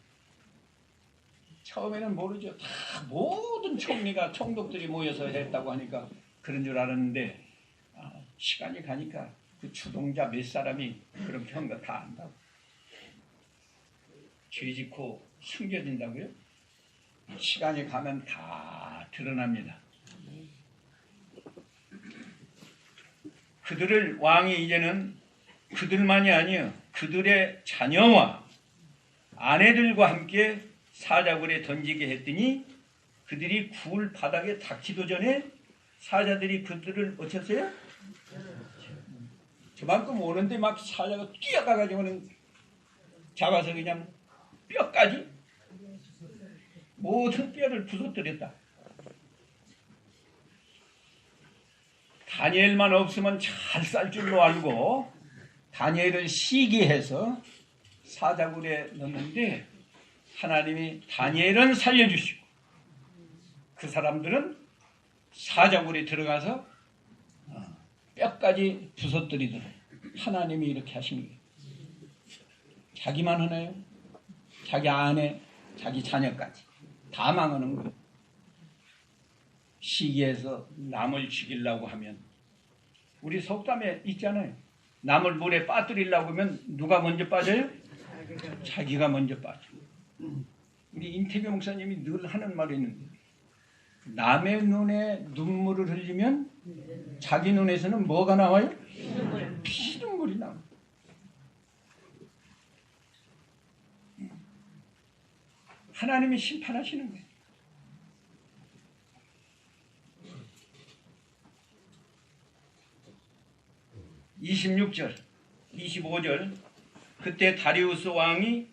처음에는 모르죠. 다 모든 총리가 총독들이 모여서 했다고 하니까 그런 줄 알았는데 시간이 가니까 그 주동자 몇 사람이 그렇게 한 거 다 안다고. 죄 짓고 숨겨진다고요? 시간이 가면 다 드러납니다. 그들을 왕이 이제는 그들만이 아니요 그들의 자녀와 아내들과 함께 사자굴에 던지게 했더니 그들이 굴 바닥에 닿기도 전에 사자들이 그들을 어쩌세요? 저만큼 오는데 막 사자가 뛰어가가지고는 잡아서 그냥 뼈까지 모든 뼈를 부숴뜨렸다. 다니엘만 없으면 잘 쌀 줄로 알고 다니엘을 시기해서 사자굴에 넣는데 하나님이 다니엘은 살려주시고 그 사람들은 사자굴에 들어가서 뼈까지 부숴뜨리도록 하나님이 이렇게 하신 거예요. 자기만 하나요? 자기 아내, 자기 자녀까지 다 망하는 거예요. 시기해서 남을 죽이려고 하면 우리 속담에 있잖아요. 남을 물에 빠뜨리려고 하면 누가 먼저 빠져요? 자기가 먼저 빠져. 우리 임태교 목사님이 늘 하는 말이 있는데 남의 눈에 눈물을 흘리면 자기 눈에서는 뭐가 나와요? 피눈물이 나와요. 하나님이 심판하시는 거예요. 26절, 25절 그때 다리우스 왕이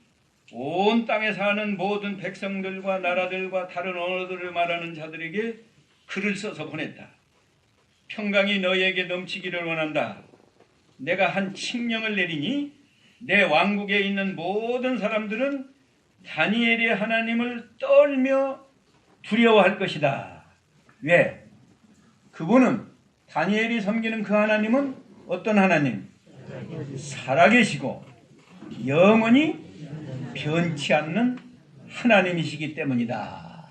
온 땅에 사는 모든 백성들과 나라들과 다른 언어들을 말하는 자들에게 글을 써서 보냈다. 평강이 너희에게 넘치기를 원한다. 내가 한 칙령을 내리니 내 왕국에 있는 모든 사람들은 다니엘의 하나님을 떨며 두려워할 것이다. 왜? 그분은 다니엘이 섬기는 그 하나님은 어떤 하나님? 살아계시고 영원히 변치 않는 하나님이시기 때문이다.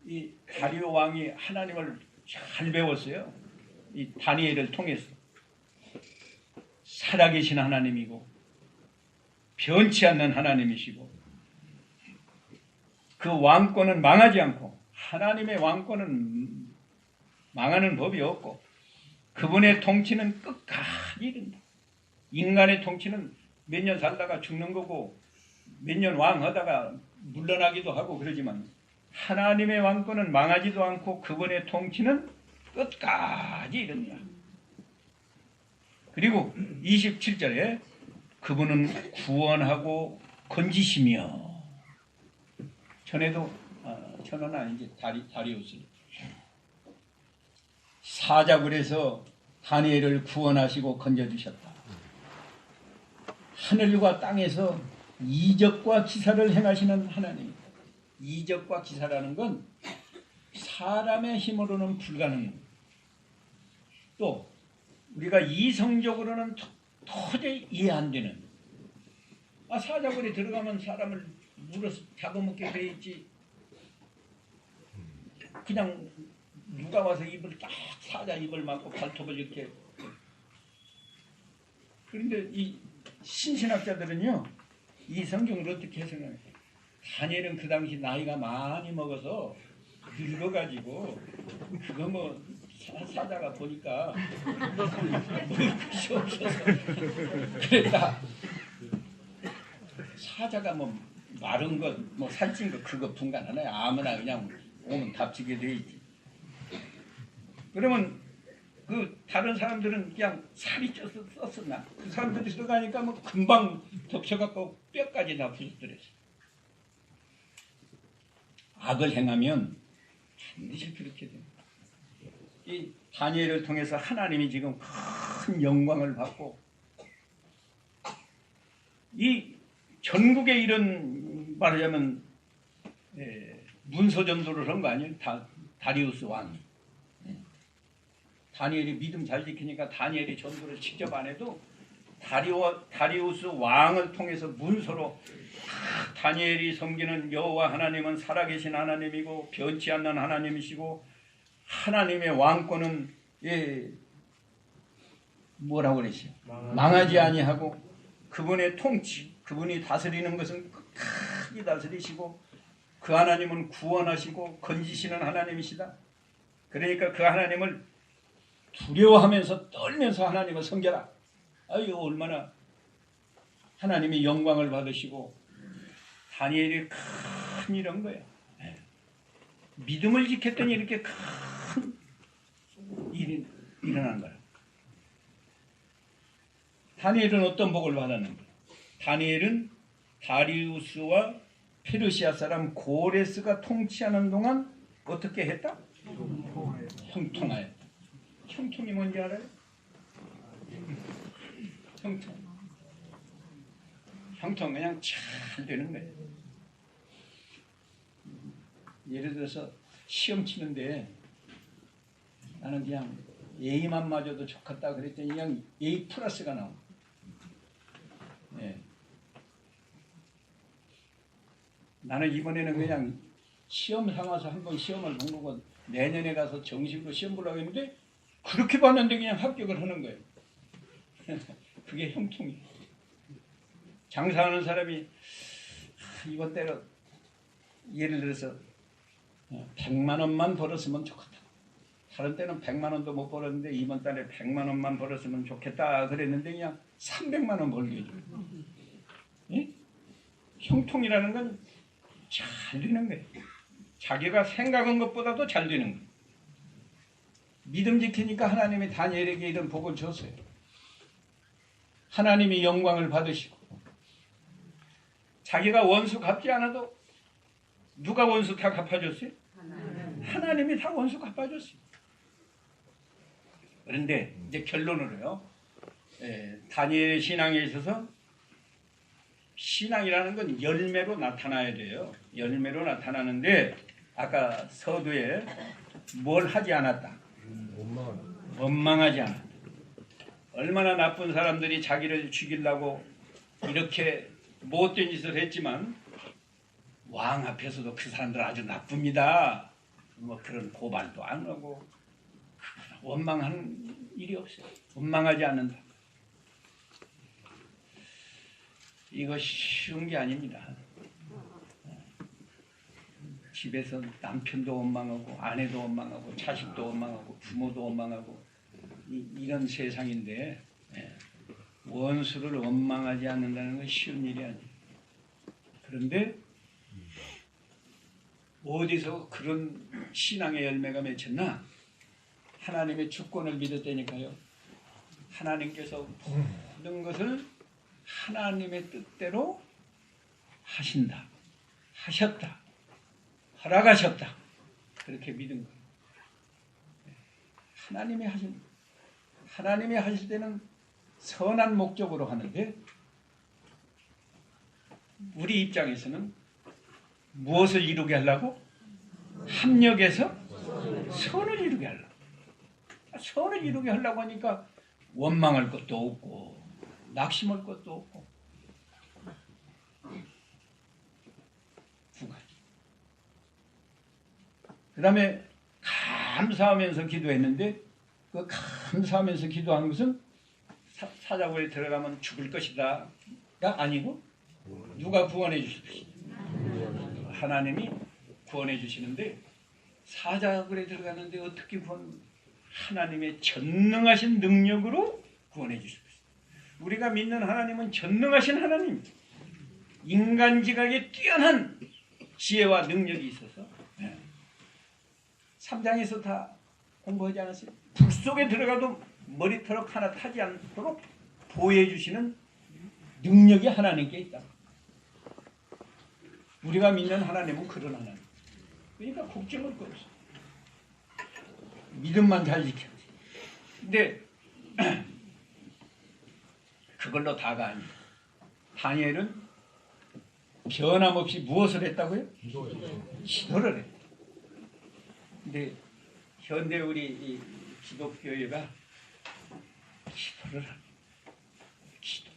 이 다리오 왕이 하나님을 잘 배웠어요. 이 다니엘을 통해서 살아계신 하나님이고 변치 않는 하나님이시고 그 왕권은 망하지 않고 하나님의 왕권은 망하는 법이 없고 그분의 통치는 끝까지 이른다. 인간의 통치는 몇 년 살다가 죽는 거고 몇 년 왕하다가 물러나기도 하고 그러지만 하나님의 왕권은 망하지도 않고 그분의 통치는 끝까지 이른다. 그리고 27절에 그분은 구원하고 건지시며, 전에도 전은 아니지, 다리우스 사자굴에서 다니엘을 구원하시고 건져주셨다. 하늘과 땅에서 이적과 기사를 행하시는 하나님. 이적과 기사라는 건 사람의 힘으로는 불가능합니다. 또 우리가 이성적으로는 도저히 이해 안 되는, 사자굴에 들어가면 사람을 물어서 잡아먹게 돼 있지, 그냥 누가 와서 입을 딱 사자 입을 막고 발톱을 이렇게. 그런데 이 신신학자들은요, 이 성경을 어떻게 해석해요? 다니엘은 그 당시 나이가 많이 먹어서 늙어가지고 그거 뭐 사자가 보니까 먹을 것이 없어서 그랬다. 사자가 뭐 마른 것, 뭐 살찐 것 그거 분간하나요? 아무나 그냥 오면 답지게 돼 있지. 그러면 그 다른 사람들은 그냥 살이 쪄서 썼었나? 그 사람들이 들어가니까 뭐 금방 덮쳐갖고 뼈까지 다 부서뜨렸어. 악을 행하면 반드시 그렇게 됩니다. 이 다니엘을 통해서 하나님이 지금 큰 영광을 받고, 이 전국에 이런 말하자면 문서 전도를 한 거 아니에요? 다리우스 왕이. 다니엘이 믿음 잘 지키니까 다니엘이 전도를 직접 안 해도 다리우스 왕을 통해서 문서로 다니엘이 섬기는 여호와 하나님은 살아계신 하나님이고 변치 않는 하나님이시고, 하나님의 왕권은 뭐라고 그랬어요? 망하지 아니하고, 그분의 통치, 그분이 다스리는 것은 크게 다스리시고, 그 하나님은 구원하시고 건지시는 하나님이시다. 그러니까 그 하나님을 두려워하면서 떨면서 하나님을 섬겨라. 아유, 얼마나 하나님이 영광을 받으시고, 다니엘이 큰 이런 거예요. 믿음을 지켰더니 이렇게 큰 일이 일어난 거예요. 다니엘은 어떤 복을 받았는가? 다니엘은 다리우스와 페르시아 사람 고레스가 통치하는 동안 어떻게 했다? 형통하였다. 형통이 뭔지 알아요? 형통 그냥 잘 되는 거예요. 예를 들어서 시험 치는데 나는 그냥 A만 맞아도 좋겠다 그랬더니 그냥 A 플러스가 나와. 나는 이번에는 그냥 시험 삼아서 한번 시험을 본 거고, 내년에 가서 정식으로 시험 보려고 했는데 그렇게 봤는데 그냥 합격을 하는 거예요. 그게 형통이에요. 장사하는 사람이 이번 때로 예를 들어서 100만 원만 벌었으면 좋겠다. 다른 때는 100만 원도 못 벌었는데 이번 달에 100만 원만 벌었으면 좋겠다 그랬는데 그냥 300만 원 벌게 해줘. 예? 형통이라는 건 잘 되는 거예요. 자기가 생각한 것보다도 잘 되는 거예요. 믿음 지키니까 하나님이 다니엘에게 이런 복을 줬어요. 하나님이 영광을 받으시고, 자기가 원수 갚지 않아도 누가 원수 다 갚아줬어요? 하나님이 다 원수 갚아줬어요. 그런데 이제 결론으로요, 다니엘의 신앙에 있어서 신앙이라는 건 열매로 나타나야 돼요. 열매로 나타나는데 아까 서두에 뭘 하지 않았다? 원망하지 않았다. 얼마나 나쁜 사람들이 자기를 죽이려고 이렇게 못된 짓을 했지만 왕 앞에서도 그 사람들 아주 나쁩니다. 뭐 그런 고발도 안 하고 원망하는 일이 없어요. 원망하지 않는다. 이거 쉬운 게 아닙니다. 집에서 남편도 원망하고 아내도 원망하고 자식도 원망하고 부모도 원망하고 이런 세상인데 원수를 원망하지 않는다는 건 쉬운 일이 아니에요. 그런데 어디서 그런 신앙의 열매가 맺혔나? 하나님의 주권을 믿었다니까요. 하나님께서 모든 것을 하나님의 뜻대로 하신다, 하셨다, 허락하셨다, 그렇게 믿은 거예요. 하나님이 하실 때는 선한 목적으로 하는데 우리 입장에서는 무엇을 이루게 하려고? 합력해서 선을 이루게 하려고. 선을 이루게 하려고 하니까 원망할 것도 없고 낙심할 것도 없고. 두 가지. 그 다음에 감사하면서 기도했는데 그 감사하면서 기도하는 것은 사자굴에 들어가면 죽을 것이다가 아니고 누가 구원해 주실 것이다. 하나님이 구원해 주시는데 사자굴에 들어가는데 어떻게 하나님의 전능하신 능력으로 구원해 주실 것이다. 우리가 믿는 하나님은 전능하신 하나님, 인간 지각에 뛰어난 지혜와 능력이 있어서 3장에서 다 공부하지 않았어요? 불 속에 들어가도 머리털 하나 타지 않도록 보호해 주시는 능력이 하나님께 있다. 우리가 믿는 하나님은 그런 하나님. 그러니까 걱정할 거 없어. 믿음만 잘 지켜야지. 근데 그걸로 다가 아니에요. 다니엘은 변함없이 무엇을 했다고요? 기도를 했다. 근데 현대 우리 이 기독교회가 기도를 합니다. 기도.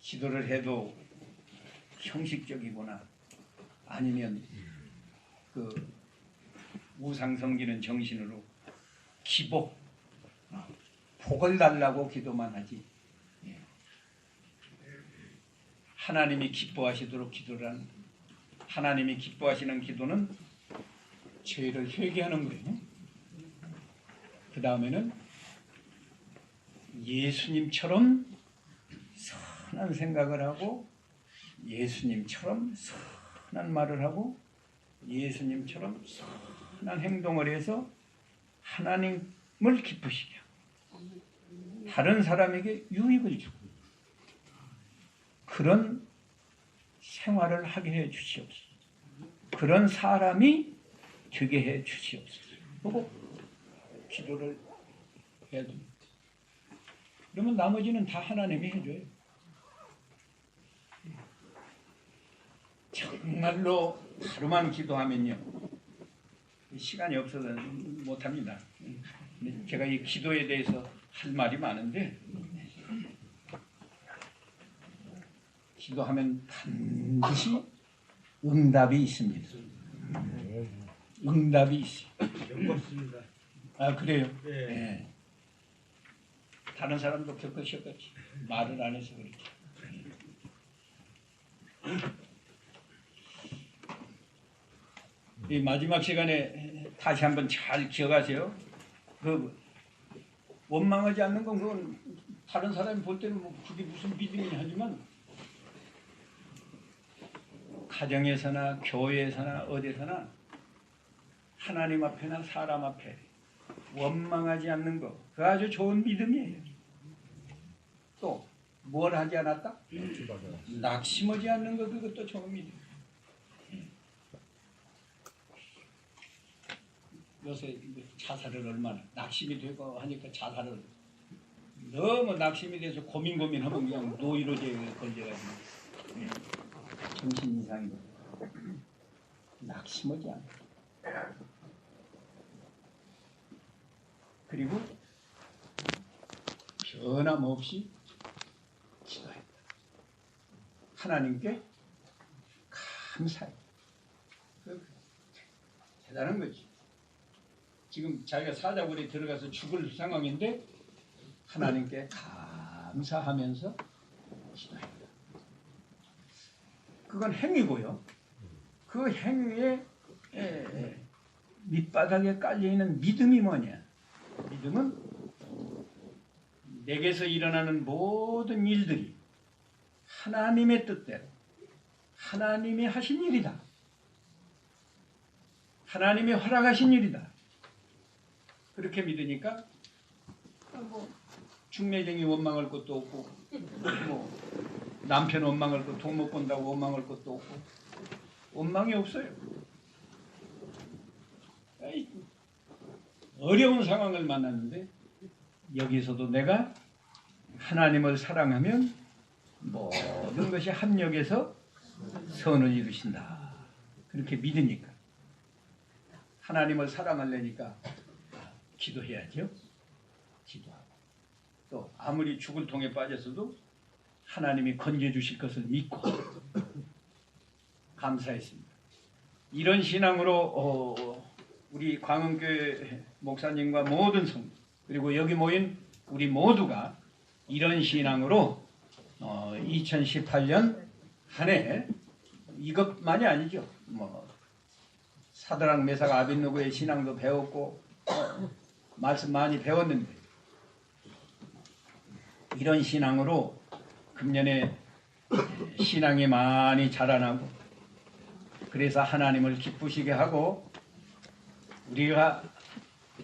기도를 해도 형식적이거나 아니면 그 우상 섬기는 정신으로 기복, 복을 달라고 기도만 하지. 하나님이 기뻐하시도록 기도를 하는, 하나님이 기뻐하시는 기도는 죄를 회개하는 거예요. 그 다음에는 예수님처럼 선한 생각을 하고 예수님처럼 선한 말을 하고 예수님처럼 선한 행동을 해서 하나님을 기쁘시게 하고 다른 사람에게 유익을 주고 그런 생활을 하게 해 주시옵소서. 그런 사람이 되게 해 주시옵소서. 그리고 기도를 해야 됩니다. 그러면 나머지는 다 하나님이 해줘요. 정말로 하루만 기도하면요. 시간이 없어서 못합니다. 제가 이 기도에 대해서 할 말이 많은데 기도하면 반드시 응답이 있습니다. 응답이 있어요. 겪었습니다. 아 그래요? 네. 네. 다른 사람도 겪으셨겠지. 말을 안 해서 그렇지. 이 마지막 시간에 다시 한번 잘 기억하세요. 그 원망하지 않는 건 그건 다른 사람이 볼 때는 뭐 그게 무슨 믿음이냐 하지만 가정에서나 교회에서나 어디서나 하나님 앞에나 사람 앞에 원망하지 않는 거 그 아주 좋은 믿음이에요. 또 뭘 하지 않았다? 낙심하지 않는 거 그것도 좋은 믿음. 요새 자살을 얼마나 낙심이 되고 하니까 자살을 너무 낙심이 돼서 고민하면 그냥 노이로제에 걸려가지고 정신 이상이 낙심하지 않아. 그리고 변함없이 기도했다. 하나님께 감사해. 대단한 거지. 지금 자기가 사자굴에 들어가서 죽을 상황인데 하나님께 감사하면서 기도했다. 그건 행위고요. 그 행위에 밑바닥에 깔려있는 믿음이 뭐냐? 믿음은 내게서 일어나는 모든 일들이 하나님의 뜻대로 하나님이 하신 일이다. 하나님이 허락하신 일이다. 그렇게 믿으니까 뭐 중매쟁이 원망할 것도 없고 뭐 남편 원망할 것, 돈 못 번다고 원망할 것도 없고 원망이 없어요. 에이, 어려운 상황을 만났는데 여기서도 내가 하나님을 사랑하면 모든 것이 합력해서 선을 이루신다. 그렇게 믿으니까 하나님을 사랑하려니까 기도해야죠. 기도하고 또 아무리 죽을 통에 빠졌어도 하나님이 건져주실 것을 믿고 감사했습니다. 이런 신앙으로 우리 광흥교회 목사님과 모든 성도 그리고 여기 모인 우리 모두가 이런 신앙으로 2018년 한 해 이것만이 아니죠. 뭐 사드락 메삭 아벳느고의 신앙도 배웠고 말씀 많이 배웠는데 이런 신앙으로 금년에 신앙이 많이 자라나고 그래서 하나님을 기쁘시게 하고 우리가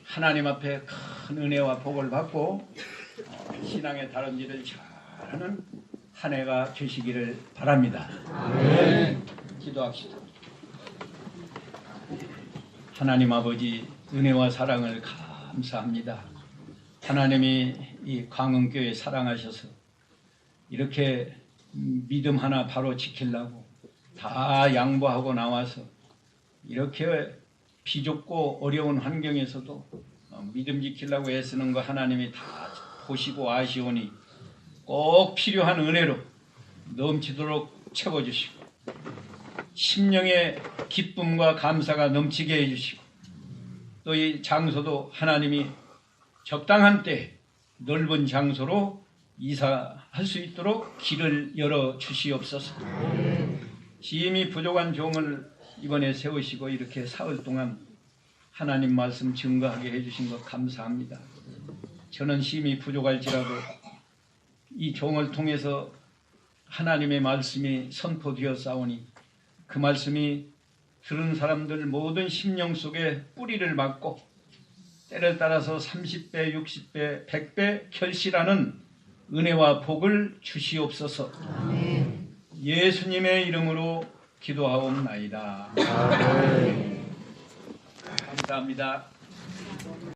하나님 앞에 큰 은혜와 복을 받고 신앙의 다름질을 잘하는 한 해가 되시기를 바랍니다. 아멘. 기도합시다. 하나님 아버지 은혜와 사랑을 감사합니다. 하나님이 이 광흥교회 사랑하셔서 이렇게 믿음 하나 바로 지키려고 다 양보하고 나와서 이렇게 비좁고 어려운 환경에서도 믿음 지키려고 애쓰는 거 하나님이 다 보시고 아시오니 꼭 필요한 은혜로 넘치도록 채워주시고 심령의 기쁨과 감사가 넘치게 해주시고 또 이 장소도 하나님이 적당한 때 넓은 장소로 이사할 수 있도록 길을 열어 주시옵소서. 힘이 부족한 종을 이번에 세우시고 이렇게 사흘 동안 하나님 말씀 증거하게 해주신 것 감사합니다. 저는 힘이 부족할지라도 이 종을 통해서 하나님의 말씀이 선포되었사오니 그 말씀이 들은 사람들 모든 심령 속에 뿌리를 맞고 때를 따라서 30배, 60배, 100배 결실하는 은혜와 복을 주시옵소서. 아멘. 예수님의 이름으로 기도하옵나이다. 아멘. 감사합니다.